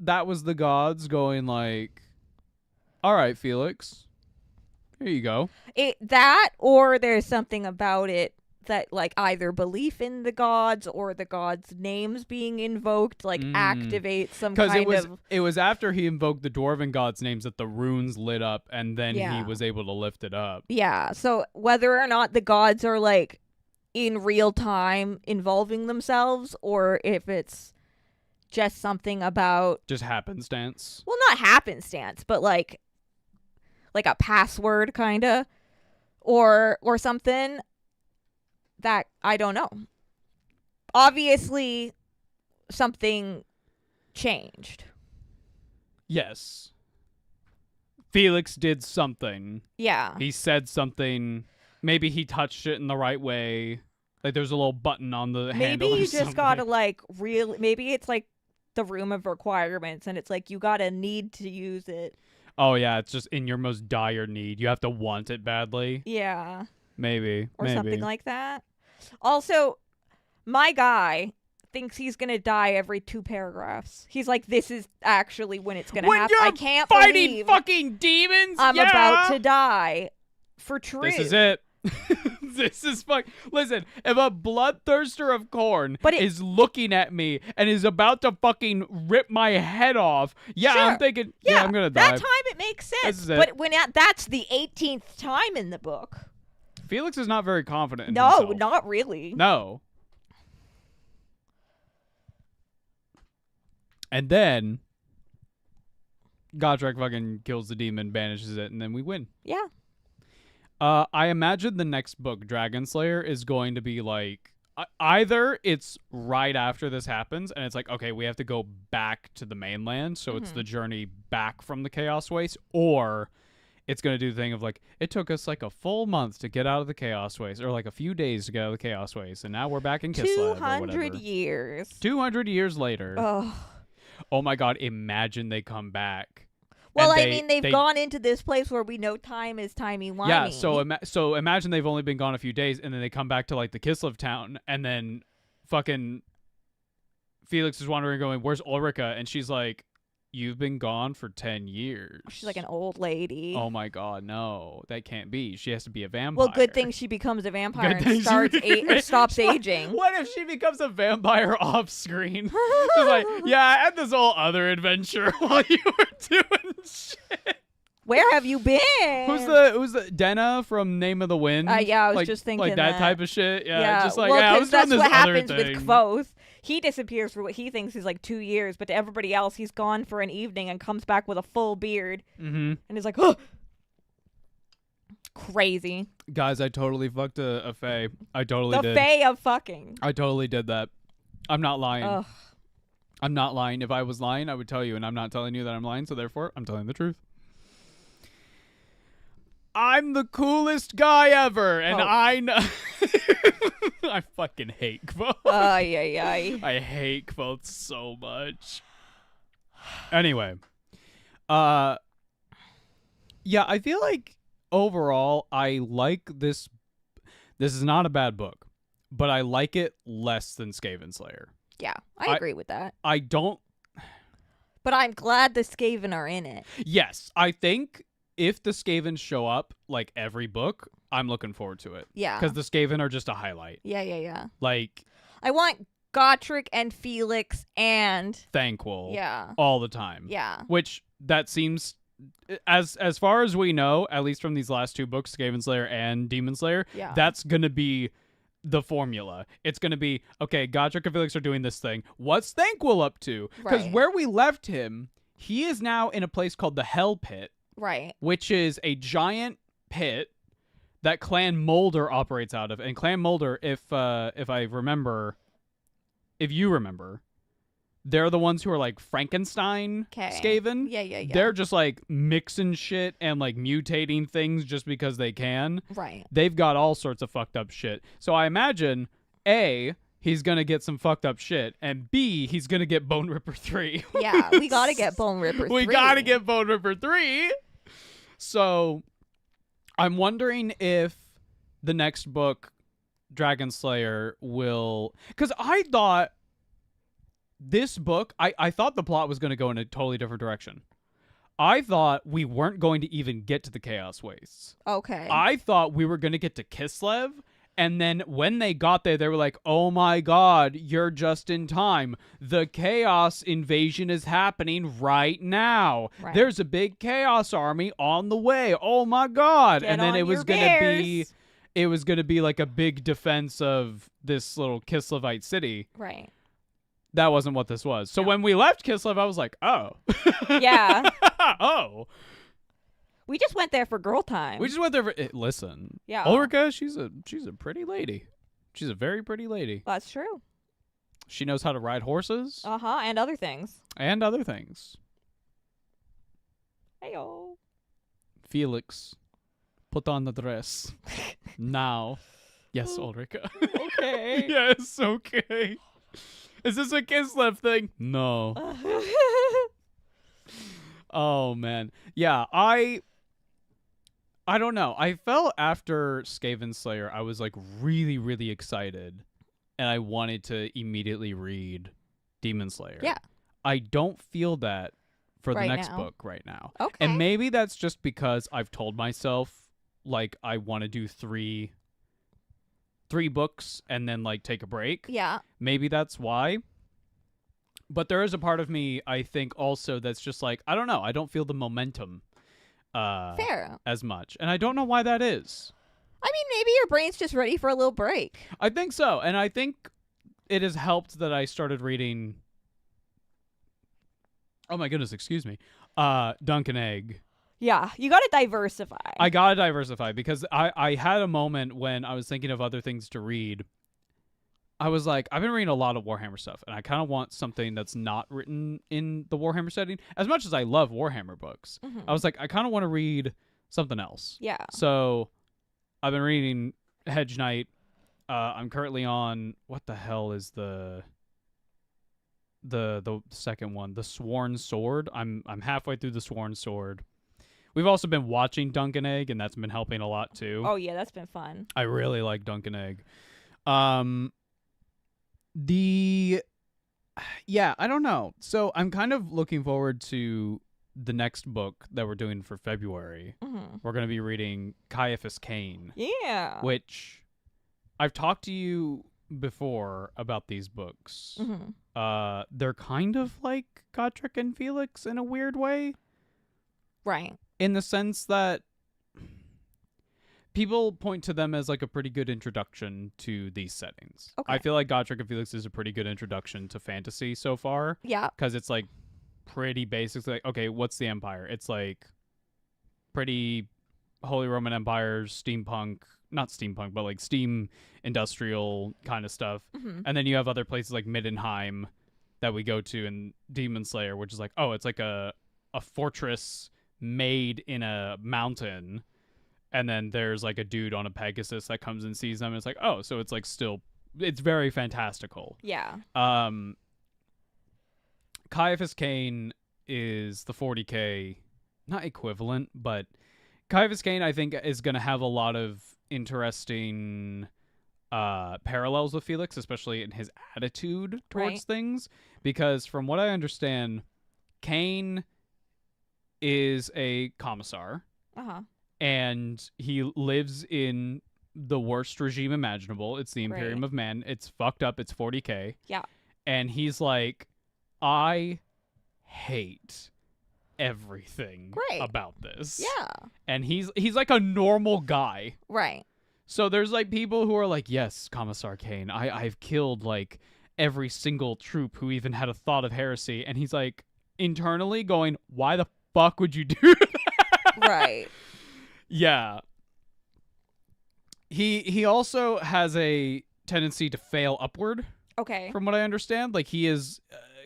that was the gods going like, all right, Felix, here you go? That, or there's something about it that, like, either belief in the gods or the gods' names being invoked, like, activates some kind of... It was after he invoked the Dwarven gods' names that the runes lit up, and then he was able to lift it up. Yeah, so whether or not the gods are, like, in real time involving themselves, or if it's just something about... Just happenstance. Well, not happenstance, but, like a password, kind of, or something... That I don't know. Obviously, something changed. Yes. Felix did something. Yeah. He said something. Maybe he touched it in the right way. Like there's a little button on the handle. Maybe you something. just gotta maybe it's like the room of requirements, and it's like you gotta need to use it. Oh yeah, it's just in your most dire need. You have to want it badly. Yeah. Maybe. Or something like that. Also, my guy thinks he's going to die every 2 paragraphs. He's like, this is actually when it's going to happen. I can't fighting fucking demons? I'm about to die for true. This is it. This is Listen, if a bloodthirster of Khorne is looking at me and is about to fucking rip my head off, sure. I'm thinking, I'm going to die. That time it makes sense. But that's the 18th time in the book. Felix is not very confident in himself. No, not really. No. And then Gotrek fucking kills the demon, banishes it, and then we win. Yeah. I imagine the next book, Dragonslayer, is going to be like, either it's right after this happens, and it's like, okay, we have to go back to the mainland, so it's the journey back from the Chaos Waste, or... It's going to do the thing of like, it took us like a full month to get out of the Chaos Waste, or like a few days to get out of the Chaos Waste, and now we're back in Kislef. 200 years. 200 years later. Ugh. Oh my God, imagine they come back. Well, they've gone into this place where we know time is timey-wimey. Yeah, so imagine they've only been gone a few days, and then they come back to like the Kislef town, and then fucking Felix is wandering going, where's Ulrika? And she's like, you've been gone for 10 years. She's like an old lady. Oh my God, no. That can't be. She has to be a vampire. Well, good thing she becomes a vampire and stops aging. What if she becomes a vampire off screen? She's like, yeah, I had this whole other adventure while you were doing shit. Where have you been? Who's the Denna from Name of the Wind? Yeah, I was just thinking like that type of shit. Yeah, just like I was doing this what other happens thing. with Kvothe. He disappears for what he thinks is like 2 years, but to everybody else, he's gone for an evening and comes back with a full beard. And is like, oh, crazy. Guys, I totally fucked a fae. I totally did. The fae of fucking. I totally did that. I'm not lying. Ugh. I'm not lying. If I was lying, I would tell you, and I'm not telling you that I'm lying, so therefore, I'm telling the truth. I'm the coolest guy ever, and I know... I fucking hate Kvothe. I hate Kvothe so much. Anyway. Yeah, I feel like overall, I like this... This is not a bad book, but I like it less than Skaven Slayer. Yeah, I agree with that. I don't... But I'm glad the Skaven are in it. Yes, I think... If the Skaven show up, like, every book, I'm looking forward to it. Yeah. Because the Skaven are just a highlight. Yeah. Like... I want Gotrek and Felix and... Thankful. Yeah. All the time. Yeah. Which, that seems... As far as we know, at least from these last 2 books, Skaven Slayer and Daemonslayer, that's going to be the formula. It's going to be, okay, Gotrek and Felix are doing this thing. What's Thankful up to? Because where we left him... he is now in a place called the Hell Pit. Right. Which is a giant pit that Clan Moulder operates out of. And Clan Moulder, if you remember, they're the ones who are like Frankenstein Skaven. Yeah. They're just like mixing shit and like mutating things just because they can. Right. They've got all sorts of fucked up shit. So I imagine, A, he's going to get some fucked up shit, and B, he's going to get Bone Ripper 3. Yeah, we got to get Bone Ripper 3. We got to get Bone Ripper 3. So I'm wondering if the next book, Dragonslayer, will... Because I thought this book, I thought the plot was going to go in a totally different direction. I thought we weren't going to even get to the Chaos Wastes. Okay. I thought we were going to get to Kislef, and then when they got there, they were like, oh my god, you're just in time. The Chaos invasion is happening right now. Right. There's a big Chaos army on the way. Oh my god. Get and then on it was going to be like a big defense of this little Kislevite city. Right. That wasn't what this was. So when we left Kislev, I was like, oh. Yeah. Oh. We just went there for girl time. We just went there for... listen. Yeah. Olria, she's a pretty lady. She's a very pretty lady. That's true. She knows how to ride horses. Uh-huh, and other things. And other things. Hey-o. Felix, put on the dress. Now. Yes, Ulrika. Okay. Yes, okay. Is this a Kislef thing? No. Oh, man. Yeah, I don't know. I felt after Skaven Slayer, I was like really, really excited, and I wanted to immediately read Daemonslayer. Yeah. I don't feel that for the next book right now. Okay. And maybe that's just because I've told myself, like, I want to do three books and then, like, take a break. Yeah. Maybe that's why. But there is a part of me, I think, also that's just like, I don't know. I don't feel the momentum Fair. as much. And I don't know why that is. I mean, maybe your brain's just ready for a little break. I think so. And I think it has helped that I started reading... Oh, my goodness. Excuse me. Dunk and Egg. Yeah. You got to diversify. I got to diversify because I had a moment when I was thinking of other things to read. I was like, I've been reading a lot of Warhammer stuff, and I kind of want something that's not written in the Warhammer setting. As much as I love Warhammer books, I was like, I kind of want to read something else. Yeah. So I've been reading Hedge Knight. I'm currently on, what the hell is the second one? The Sworn Sword. I'm halfway through the Sworn Sword. We've also been watching Dunk and Egg, and that's been helping a lot too. Oh yeah, that's been fun. I really like Dunk and Egg. Yeah, I don't know. So I'm kind of looking forward to the next book that we're doing for February. Mm-hmm. We're going to be reading Caiaphas Cain. Yeah. Which I've talked to you before about these books. Mm-hmm. They're kind of like Gotrek and Felix in a weird way. Right. In the sense that people point to them as like a pretty good introduction to these settings. Okay. I feel like Gotrek and Felix is a pretty good introduction to fantasy so far. Yeah. Because it's like pretty basic. Like, okay, what's the Empire? It's like pretty Holy Roman Empire, steampunk, not steampunk, but like steam industrial kind of stuff. Mm-hmm. And then you have other places like Middenheim that we go to in Daemonslayer, which is like, oh, it's like a fortress made in a mountain. And then there's like a dude on a Pegasus that comes and sees them. And it's like, oh, so it's like still, it's very fantastical. Yeah. Caiaphas Cain is the 40K, not equivalent, but Caiaphas Cain, I think, is going to have a lot of interesting parallels with Felix, especially in his attitude towards things. Because from what I understand, Cain is a commissar. Uh-huh. And he lives in the worst regime imaginable. It's the Imperium of Man. It's fucked up. It's 40K. Yeah. And he's like, I hate everything about this. Yeah. And he's like a normal guy. Right. So there's like people who are like, yes, Commissar Cain, I've killed like every single troop who even had a thought of heresy. And he's like, internally going, why the fuck would you do that? Right. Yeah. He also has a tendency to fail upward. Okay. From what I understand. Like, he is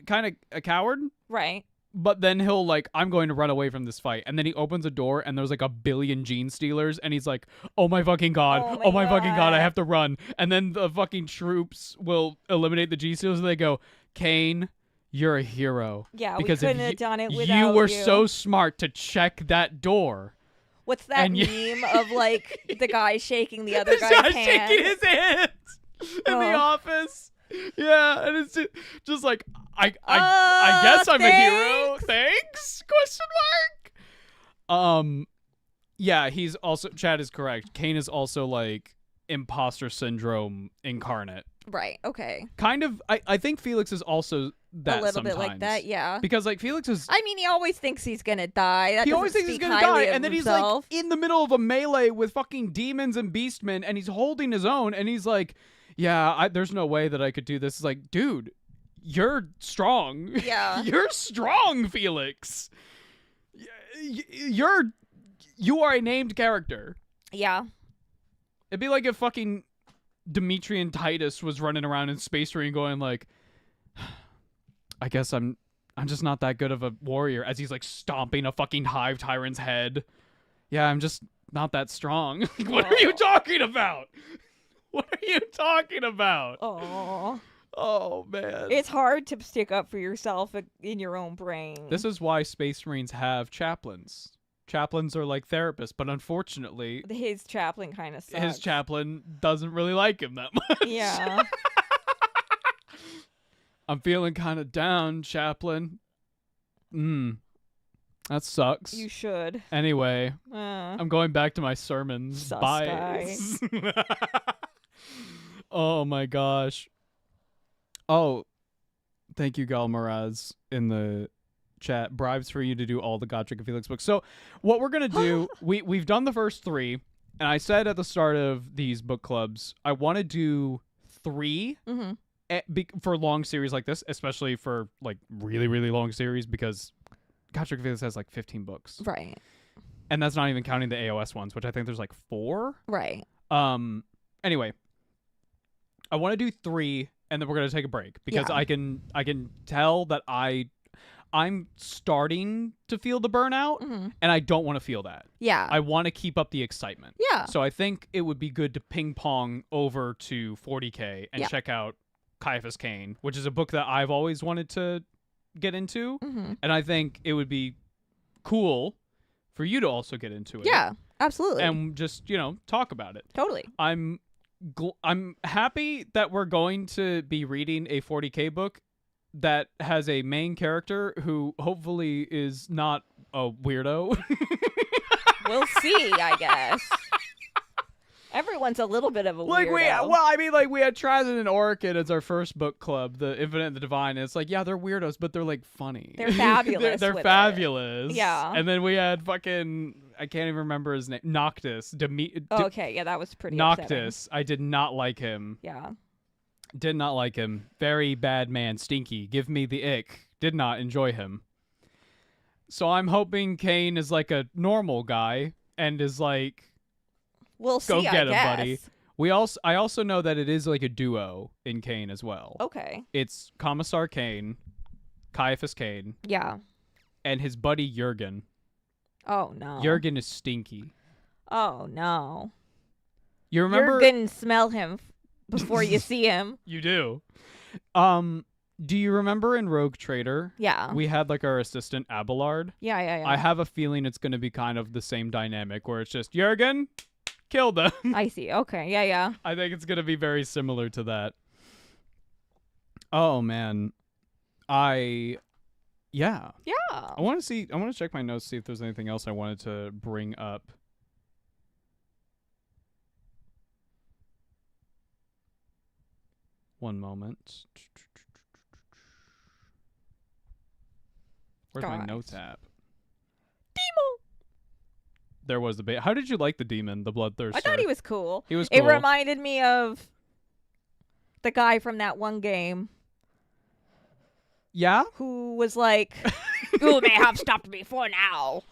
kind of a coward. Right. But then he'll, like, I'm going to run away from this fight. And then he opens a door, and there's, like, 1 billion gene stealers. And he's like, oh, my fucking God. Oh, my fucking God. I have to run. And then the fucking troops will eliminate the gene stealers. And they go, Kane, you're a hero. Yeah, because we couldn't have done it without you were so smart to check that door. What's that meme of, like, the guy shaking the other guy's hand? Shaking his hands in the office. Yeah, and it's just like, I guess I'm a hero. Thanks? Question mark. Yeah, he's also, Chad is correct. Kane is also like imposter syndrome incarnate. Right. Okay. Kind of. I think Felix is also that a little sometimes. bit like that. Yeah. Because like Felix is. I mean, he always thinks he's gonna die. He always thinks he's gonna die, and then he's like in the middle of a melee with fucking demons and beastmen, and he's holding his own, and he's like, yeah, there's no way that I could do this. It's like, dude, you're strong. Yeah. You're strong, Felix. You are a named character. Yeah. It'd be like if fucking Demetrian Titus was running around in Space Marine going like, I guess I'm just not that good of a warrior, as he's like stomping a fucking hive tyrant's head. Yeah, I'm just not that strong. What are you talking about? What are you talking about? Oh, man. It's hard to stick up for yourself in your own brain. This is why Space Marines have chaplains. Chaplains are like therapists, but unfortunately... His chaplain kind of sucks. His chaplain doesn't really like him that much. Yeah. I'm feeling kind of down, chaplain. That sucks. You should. Anyway, I'm going back to my sermons. Sus Bye. Oh my gosh. Oh, thank you, Gal Miraz, in the chat. Bribes for you to do all the Godric and Felix books. So what we're going to do, we've done the first 3, and I said at the start of these book clubs, I want to do 3 for long series like this, especially for like really, really long series, because Godric and Felix has like 15 books. Right. And that's not even counting the AOS ones, which I think there's like 4. Right. Anyway, I want to do 3, and then we're gonna take a break because I can tell that I'm starting to feel the burnout, and I don't want to feel that. Yeah. I want to keep up the excitement. Yeah. So I think it would be good to ping pong over to 40K and check out Caiaphas Cain, which is a book that I've always wanted to get into, and I think it would be cool for you to also get into it. Yeah, absolutely. And just, talk about it. Totally. I'm happy that we're going to be reading a 40K book that has a main character who hopefully is not a weirdo. We'll see, I guess. Everyone's a little bit of a weirdo. We had Trazyn and Orchid as our first book club, the Infinite and the Divine. And it's like, yeah, they're weirdos, but they're like funny. They're fabulous. they're fabulous. Yeah. And then we had fucking, I can't even remember his name, Noctis. Okay, yeah, that was pretty Noctis. upsetting. I did not like him. Yeah. Did not like him. Very bad man, stinky. Give me the ick. Did not enjoy him. So I'm hoping Kane is like a normal guy and is like, we'll see. Go get him, guess. buddy. I also know that it is like a duo in Kane as well. Okay. It's Commissar Kane, Caiaphas Cain, yeah, and his buddy Jurgen. Oh no. Jurgen is stinky. Oh no. You remember? You're gonna smell him before you see him. You do. Do you remember in Rogue Trader? Yeah. We had like our assistant Abelard. Yeah. I have a feeling it's going to be kind of the same dynamic where it's just Jurgen, kill them. I see. Okay. Yeah. I think it's going to be very similar to that. Oh man. Yeah. I want to check my notes, see if there's anything else I wanted to bring up. One moment. Where's my notes app? Demon. There was the How did you like the demon, the bloodthirster? I thought he was cool. He was cool. It reminded me of the guy from that one game. Yeah? Who was like You may have stopped me for now.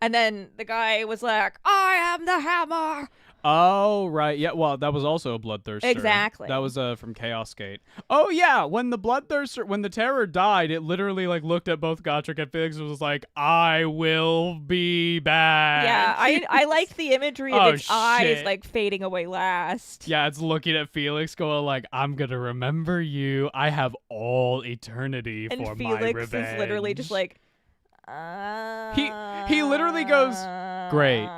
And then the guy was like, I am the hammer. Oh, right. Yeah, well, that was also a Bloodthirster. Exactly. That was from Chaos Gate. Oh, yeah, when the Bloodthirster, when the Terror died, it literally, like, looked at both Gotrek and Felix and was like, I will be back. Yeah, I like the imagery of its eyes, like, fading away last. Yeah, it's looking at Felix going like, I'm going to remember you. I have all eternity for my revenge. And Felix is literally just like, He literally goes, great.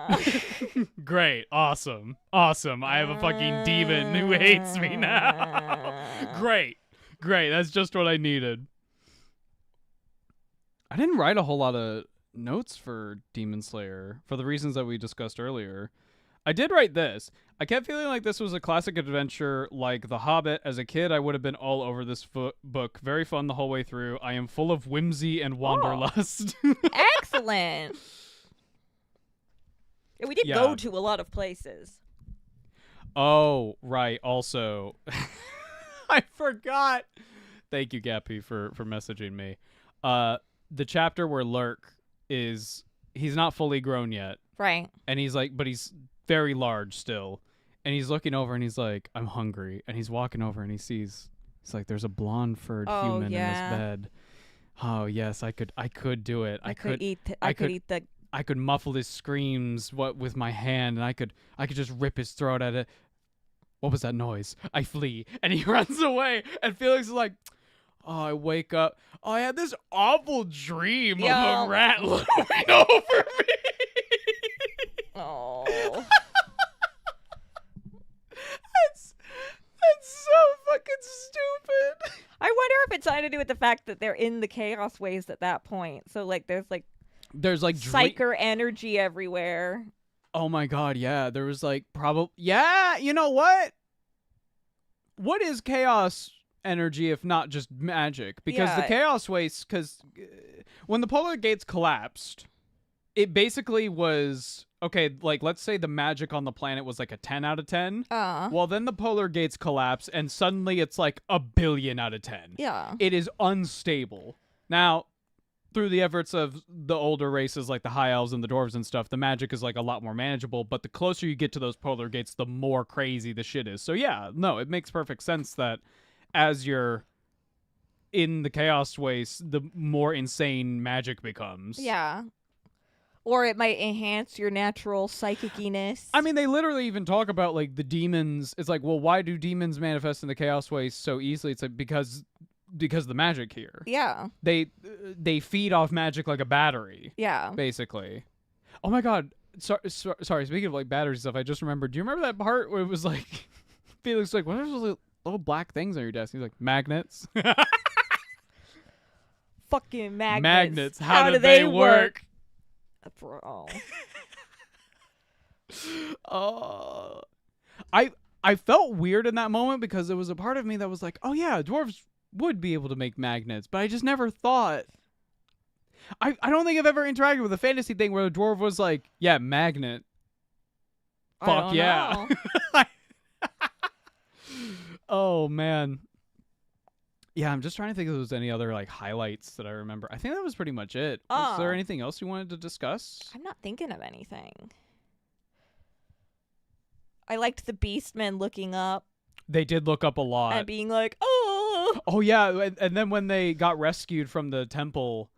Great. Awesome. I have a fucking demon who hates me now. Great. That's just what I needed. I didn't write a whole lot of notes for Daemonslayer for the reasons that we discussed earlier. I did write this. I kept feeling like this was a classic adventure like The Hobbit. As a kid, I would have been all over this book. Very fun the whole way through. I am full of whimsy and wanderlust. Excellent. Yeah, we did go to a lot of places. Oh, right. Also, I forgot. Thank you, Gappy, for messaging me. The chapter where Lurk is, he's not fully grown yet. Right. And he's like, but he's very large still. And he's looking over and he's like, I'm hungry. And he's walking over and he's like, there's a blonde furred human in this bed. Oh yes, I could do it. I could muffle his screams with my hand, and I could just rip his throat at it. What was that noise? I flee. And he runs away. And Felix is like, oh, I wake up. Oh, I had this awful dream of a rat looming over me. Oh. That's so fucking stupid. I wonder if it's something to do with the fact that they're in the chaos waste at that point. So like there's like psyker energy everywhere. Oh my god, yeah. There was like yeah, you know what? What is chaos energy if not just magic? Because the chaos waste, because when the polar gates collapsed, it basically was, okay, like let's say the magic on the planet was like a 10 out of 10. Well, then the polar gates collapse and suddenly it's like a billion out of 10. Yeah. It is unstable. Now, through the efforts of the older races like the High Elves and the Dwarves and stuff, the magic is like a lot more manageable, but the closer you get to those polar gates, the more crazy the shit is. So yeah, no, it makes perfect sense that as you're in the chaos waste, the more insane magic becomes. Yeah. Or it might enhance your natural psychiciness. I mean, they literally even talk about, like, the demons. It's like, well, why do demons manifest in the chaos waste so easily? It's like, because of the magic here. Yeah. They feed off magic like a battery. Yeah. Basically. Oh, my God. Sorry, speaking of, like, battery stuff, I just remembered. Do you remember that part where it was, like, Felix was like, what are those little black things on your desk? He's like, magnets. Fucking magnets. Magnets. How do they work? Bro. I felt weird in that moment because there was a part of me that was like, oh yeah, dwarves would be able to make magnets, but I just never thought. I don't think I've ever interacted with a fantasy thing where a dwarf was like, yeah, magnet. Fuck yeah. Oh man. Yeah, I'm just trying to think if there was any other like highlights that I remember. I think that was pretty much it. Was there anything else you wanted to discuss? I'm not thinking of anything. I liked the Beastmen looking up. They did look up a lot. And being like, oh. Oh, yeah. And then when they got rescued from the temple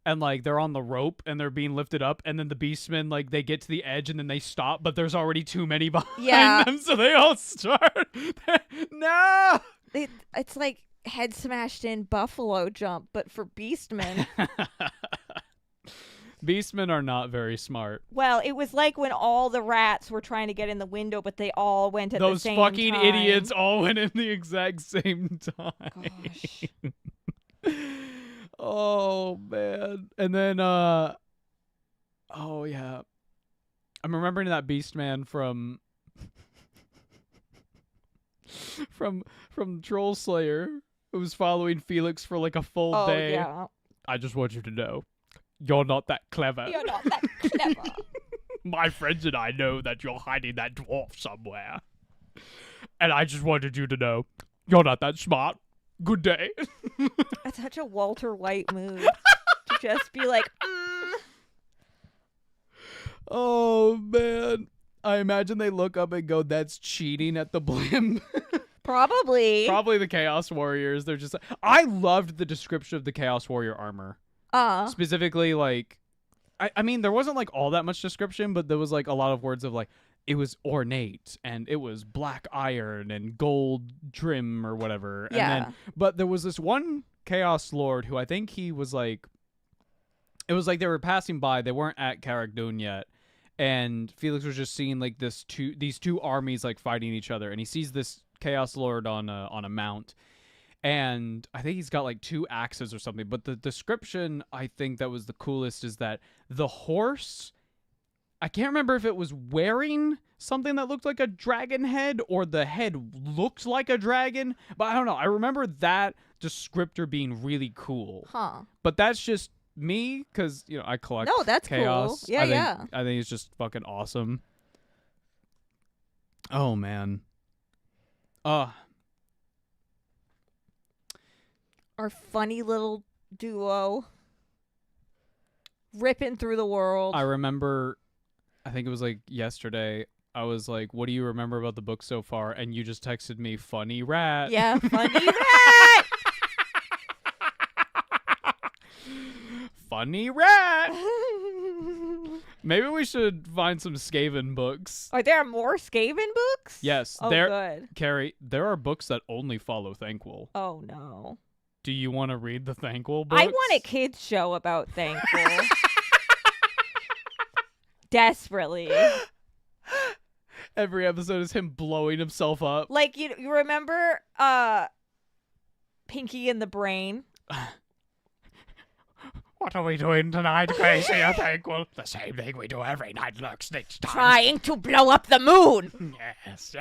and like they're on the rope and they're being lifted up and then the Beastmen, like they get to the edge and then they stop, but there's already too many behind them. So they all start. No. It's like head smashed in buffalo jump, but for Beastmen. Beastmen are not very smart. Well, it was like when all the rats were trying to get in the window, but they all went at the same time. Those fucking idiots all went in the exact same time. Gosh. Oh, man. And then, oh, yeah. I'm remembering that Beastman from Trollslayer, who was following Felix for like a full day. Yeah. I just want you to know, you're not that clever. You're not that clever. My friends and I know that you're hiding that dwarf somewhere. And I just wanted you to know, you're not that smart. Good day. That's such a Walter White move. To Just be like, Oh, man. I imagine they look up and go, that's cheating at the blimp. Probably. Probably the Chaos Warriors. They're just... I loved the description of the Chaos Warrior armor. Specifically, like... I mean, there wasn't, like, all that much description, but there was, like, a lot of words of, like, it was ornate, and it was black iron and gold trim or whatever. Yeah. And then, but there was this one Chaos Lord who I think he was, like... It was like they were passing by. They weren't at Carrick-Dune yet. And Felix was just seeing, like, these two armies, like, fighting each other. And he sees this Chaos Lord on a mount. And I think he's got like 2 axes or something. But the description I think that was the coolest is that the horse, I can't remember if it was wearing something that looked like a dragon head or the head looked like a dragon. But I don't know. I remember that descriptor being really cool. Huh. But that's just me because, you know, I collect that's chaos. Cool. Yeah, I think it's just fucking awesome. Oh, man. Our funny little duo ripping through the world. I remember, I think it was like yesterday, I was like, what do you remember about the book so far? And you just texted me, funny rat. Yeah, funny rat. Funny rat. Maybe we should find some Skaven books. Are there more Skaven books? Yes. Oh, good. Carrie, there are books that only follow Thankful. Oh, no. Do you want to read the Thankful books? I want a kids show about Thankful. Desperately. Every episode is him blowing himself up. Like, you remember Pinky and the Brain? What are we doing tonight, Crazy or Thankful? The same thing we do every night. Look, next time. Trying to blow up the moon. Yes.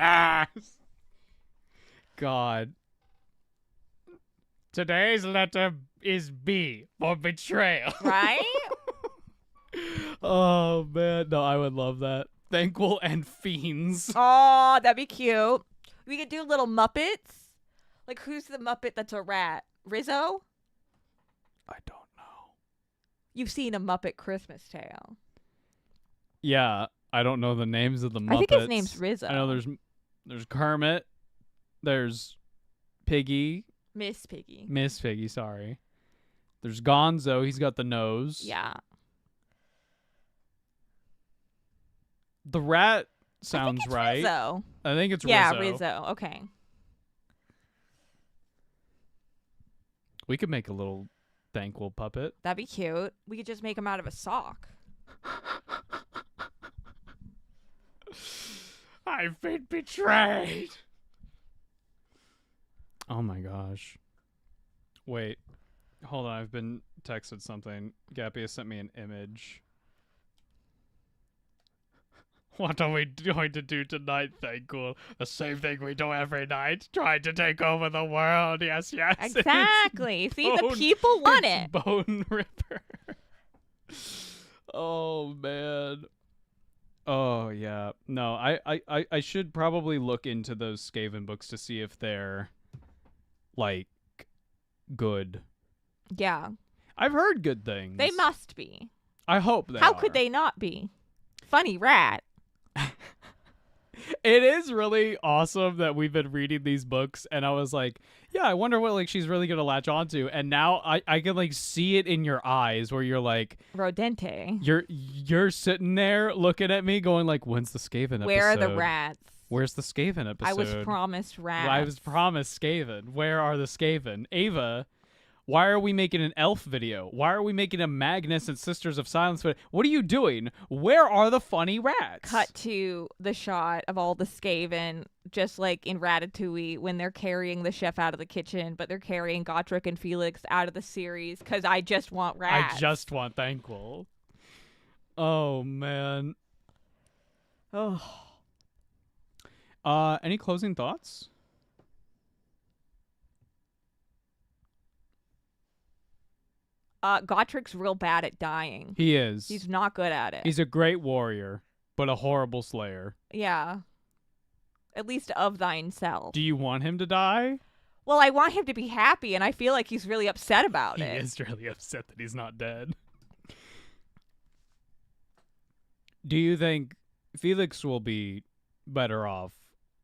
God. Today's letter is B for betrayal. Right? Oh, man. No, I would love that. Thankful and Fiends. Oh, that'd be cute. We could do little Muppets. Like, who's the Muppet that's a rat? Rizzo? I don't know. You've seen A Muppet Christmas Tale. Yeah, I don't know the names of the Muppets. I think his name's Rizzo. I know there's Kermit. There's Piggy. Miss Piggy. Miss Piggy, sorry. There's Gonzo. He's got the nose. Yeah. The rat sounds right. Rizzo. I think it's Rizzo. Yeah, Rizzo. Okay. We could make a little Thankful puppet. That'd be cute. We could just make him out of a sock. I've been betrayed. Oh my gosh. Wait. Hold on. I've been texted something. Gappy has sent me an image. What are we going to do tonight, Thankful? The same thing we do every night. Trying to take over the world. Yes, yes. Exactly. See, the people want it. Bone Ripper. Oh, man. Oh, yeah. No, I should probably look into those Skaven books to see if they're, like, good. Yeah. I've heard good things. They must be. I hope they How are. could they not be? Funny rat. It is really awesome that we've been reading these books, and I was like, yeah, I wonder what, like, she's really gonna latch onto. And now I can, like, see it in your eyes where you're like, Rodente. You're sitting there looking at me going like, when's the Skaven episode? Where are the rats? Where's the Skaven episode? I was promised rats. I was promised Skaven. Where are the Skaven? Ava, why are we making an elf video? Why are we making a Magnus and Sisters of Silence video? What are you doing? Where are the funny rats? Cut to the shot of all the Skaven, just like in Ratatouille, when they're carrying the chef out of the kitchen, but they're carrying Gotrek and Felix out of the series because I just want rats. I just want Thankful. Oh, man. Oh. Any closing thoughts? Gotrek's real bad at dying. He is. He's not good at it. He's a great warrior, but a horrible slayer. Yeah. At least of thine self. Do you want him to die? Well, I want him to be happy, and I feel like he's really upset about it. He is really upset that he's not dead. Do you think Felix will be better off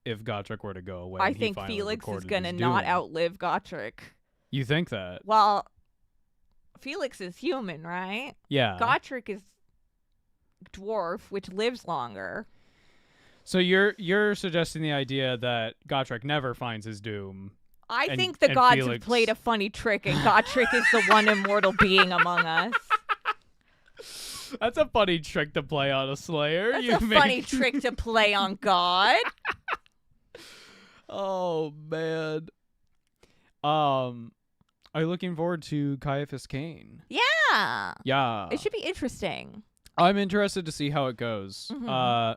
if Gotrek were to go away? I think Felix is going to not outlive Gotrek. You think that? Well, Felix is human, right? Yeah. Gotrek is dwarf, which lives longer. So you're suggesting the idea that Gotrek never finds his doom. I think the gods Felix... have played a funny trick, and Gotrek is the one immortal being among us. That's a funny trick to play on a Slayer. That's a funny trick to play on God. Oh, man. Are you looking forward to Caiaphas Cain? Yeah. Yeah. It should be interesting. I'm interested to see how it goes. Mm-hmm.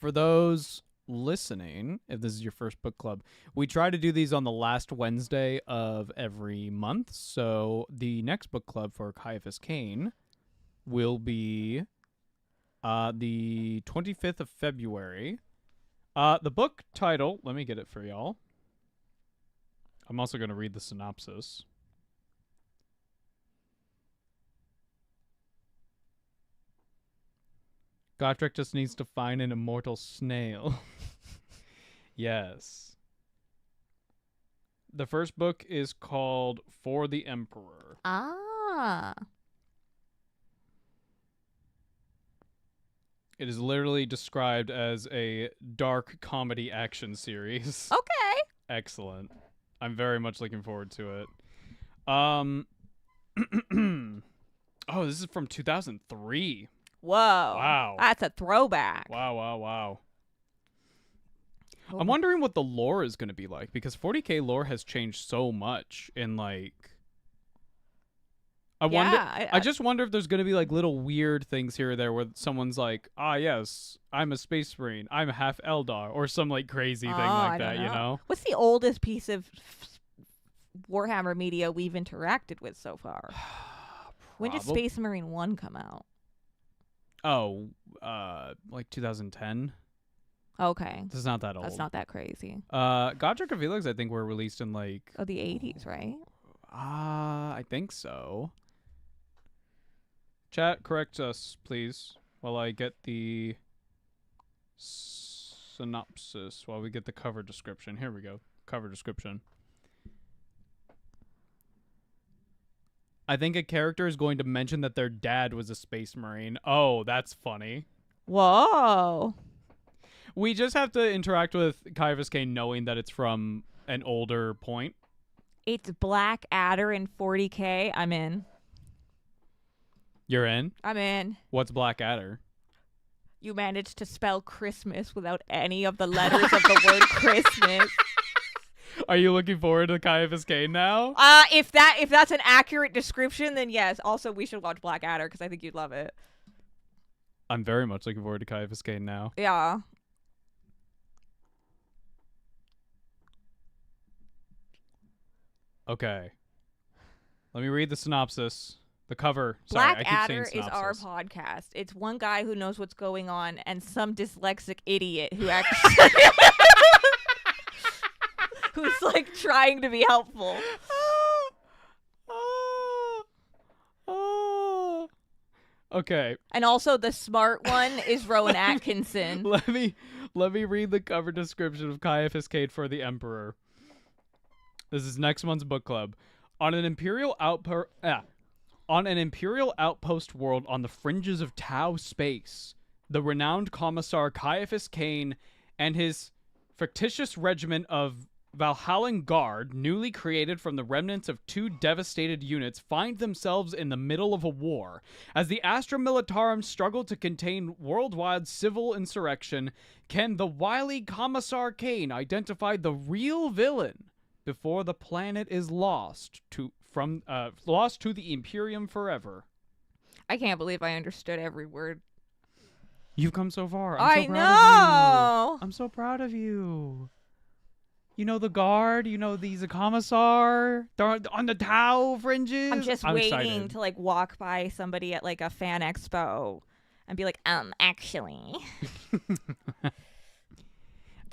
For those listening, if this is your first book club, we try to do these on the last Wednesday of every month. So the next book club for Caiaphas Cain will be the 25th of February. The book title, let me get it for y'all. I'm also going to read the synopsis. Gotrek just needs to find an immortal snail. Yes. The first book is called For the Emperor. Ah. It is literally described as a dark comedy action series. Okay. Excellent. I'm very much looking forward to it. Oh, this is from 2003. Whoa. Wow. That's a throwback. Wow. Oh. I'm wondering what the lore is going to be like, because 40K lore has changed so much in, like... I just wonder if there's going to be, like, little weird things here or there where someone's like, yes, I'm a space marine, I'm half Eldar, or some, like, crazy thing like that, you know? What's the oldest piece of Warhammer media we've interacted with so far? When did Space Marine 1 come out? Oh, like 2010. Okay. This is not that old. That's not that crazy. Gotrek and Felix, I think, were released in, like... Oh, the 80s, right? I think so. Chat, correct us, please, while I get the synopsis, while we get the cover description. Here we go. Cover description. I think a character is going to mention that their dad was a space marine. Oh, that's funny. Whoa. We just have to interact with Caiaphas Cain knowing that it's from an older point. It's Black Adder in 40K. I'm in. You're in? I'm in. What's Black Adder? You managed to spell Christmas without any of the letters of the word Christmas. Are you looking forward to Caiaphas Cain now? If that's an accurate description, then yes. Also, we should watch Black Adder because I think you'd love it. I'm very much looking forward to Caiaphas Cain now. Yeah. Okay. Let me read the synopsis. The cover. Black Sorry, I keep Adder saying is our synopsis. podcast. It's one guy who knows what's going on and some dyslexic idiot who actually who's like trying to be helpful. Okay. And also the smart one is Rowan Atkinson. Let me read the cover description of Caiaphas Cain for the Emperor. This is next month's book club. On an imperial outpost world on the fringes of Tau space, the renowned commissar Caiaphas Cain and his fictitious regiment of Valhallan Guard, newly created from the remnants of two devastated units, find themselves in the middle of a war. As the Astra Militarum struggle to contain worldwide civil insurrection, can the wily Commissar Cain identify the real villain before the planet is lost to the Imperium forever? I can't believe I understood every word. You've come so far. I so proud know. of you. I'm so proud of you. You know the Guard. You know the Commissar. They're on the Tau fringes. I'm just I'm waiting excited. to like walk by somebody at like a fan expo and be like, actually,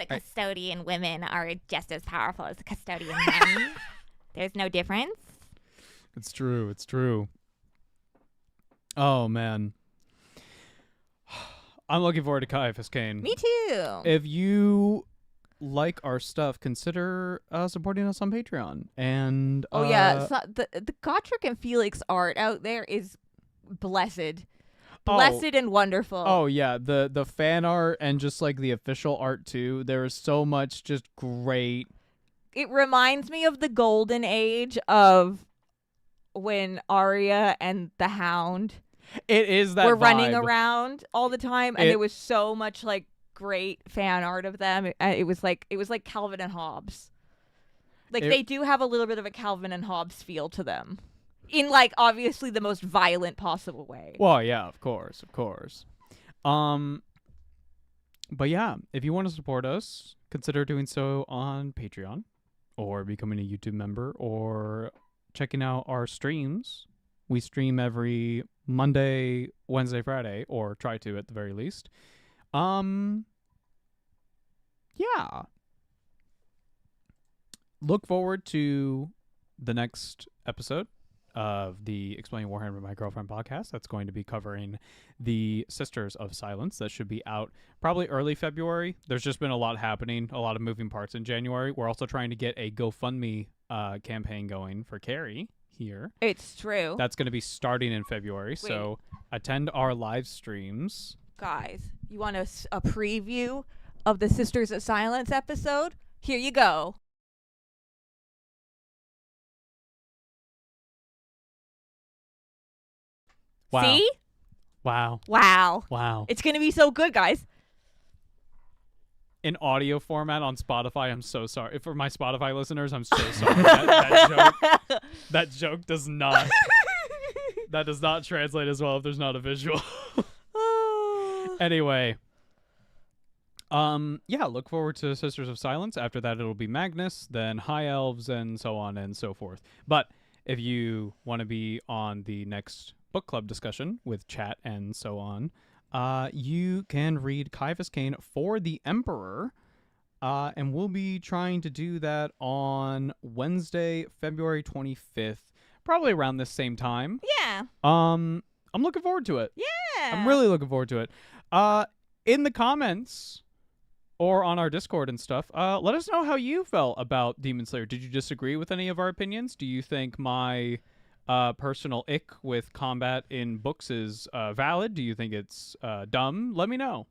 the custodian women are just as powerful as the custodian men. There's no difference. It's true. It's true. Oh, man. I'm looking forward to Caiaphas Cain. Me too. If you like our stuff, consider supporting us on Patreon. And so the Gotrek and Felix art out there is blessed. Blessed and wonderful. Oh yeah, the fan art and just like the official art too. There is so much just great. It reminds me of the golden age of when Arya and the Hound It is that were vibe. running around all the time, and there was so much like great fan art of them. It was like Calvin and Hobbes. Like they do have a little bit of a Calvin and Hobbes feel to them, in like obviously the most violent possible way. Well, yeah, of course. But yeah, if you want to support us, consider doing so on Patreon, or becoming a YouTube member, or checking out our streams. We stream every Monday, Wednesday, Friday, or try to at the very least. Yeah. Look forward to the next episode of the Explaining Warhammer with My Girlfriend podcast. That's going to be covering the Sisters of Silence. That should be out probably early February. There's just been a lot happening, a lot of moving parts in January. We're also trying to get a GoFundMe campaign going for Carrie here. It's true. That's going to be starting in February. So attend our live streams. Guys, you want a preview of the Sisters of Silence episode? Here you go. Wow. See? Wow. It's going to be so good, guys. In audio format on Spotify, I'm so sorry. For my Spotify listeners, I'm so sorry. that joke does not that does not translate as well if there's not a visual. Anyway. Yeah, look forward to Sisters of Silence. After that, it'll be Magnus, then High Elves, and so on and so forth. But if you want to be on the next book club discussion with chat and so on, you can read Caiaphas Cain for the Emperor, and we'll be trying to do that on Wednesday, February 25th, probably around this same time. Yeah. I'm looking forward to it. Yeah. I'm really looking forward to it. In the comments or on our Discord and stuff, let us know how you felt about Daemonslayer. Did you disagree with any of our opinions? Do you think my personal ick with combat in books is valid? Do you think it's dumb? Let me know.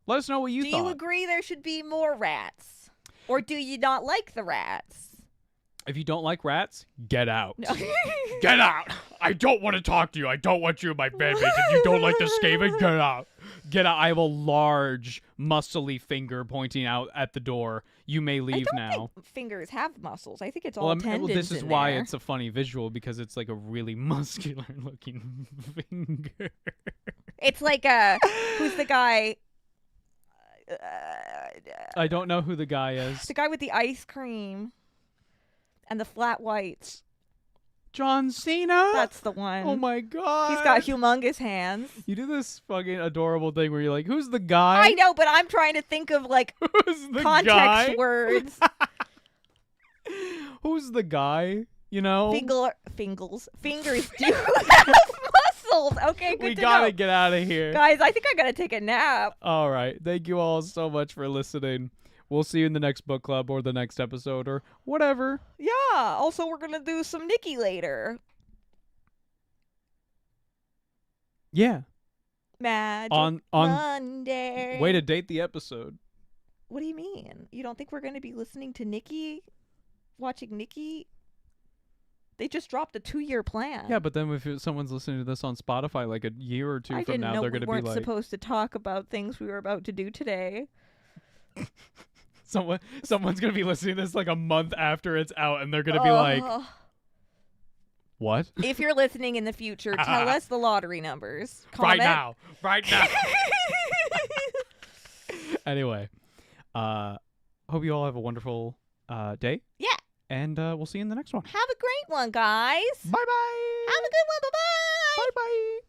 Let us know what you thought. Do you agree there should be more rats? Or do you not like the rats? If you don't like rats, get out. No. Get out. I don't want to talk to you. I don't want you in my fan base. If you don't like the Skaven, get out. Get out. I have a large, muscly finger pointing out at the door. You may leave now. I don't think fingers have muscles. I think it's all tendons. This is why there. it's a funny visual, because it's like a really muscular looking finger. It's like who's the guy? I don't know who the guy is. The guy with the ice cream and the flat whites. John Cena? That's the one. Oh my god. He's got humongous hands. You do this fucking adorable thing where you're like, who's the guy? I know, but I'm trying to think of like context guy? words. Who's the guy? You know? Fingers do have muscles. Okay, good we to gotta know. get out of here. Guys, I think I gotta take a nap. All right. Thank you all so much for listening. We'll see you in the next book club or the next episode or whatever. Yeah. Also, we're going to do some Nikki later. Yeah. Magic on Monday. Way to date the episode. What do you mean? You don't think we're going to be listening to Nikki? Watching Nikki? They just dropped a 2-year plan. Yeah, but then if someone's listening to this on Spotify like a year or two from now, they're going to be like... I didn't know we weren't supposed to talk about things we were about to do today. Someone's going to be listening to this like a month after it's out, and they're going to be like, what? If you're listening in the future, tell us the lottery numbers. Comment. Right now. Anyway, hope you all have a wonderful day. Yeah. And we'll see you in the next one. Have a great one, guys. Bye-bye. Have a good one. Bye-bye. Bye-bye.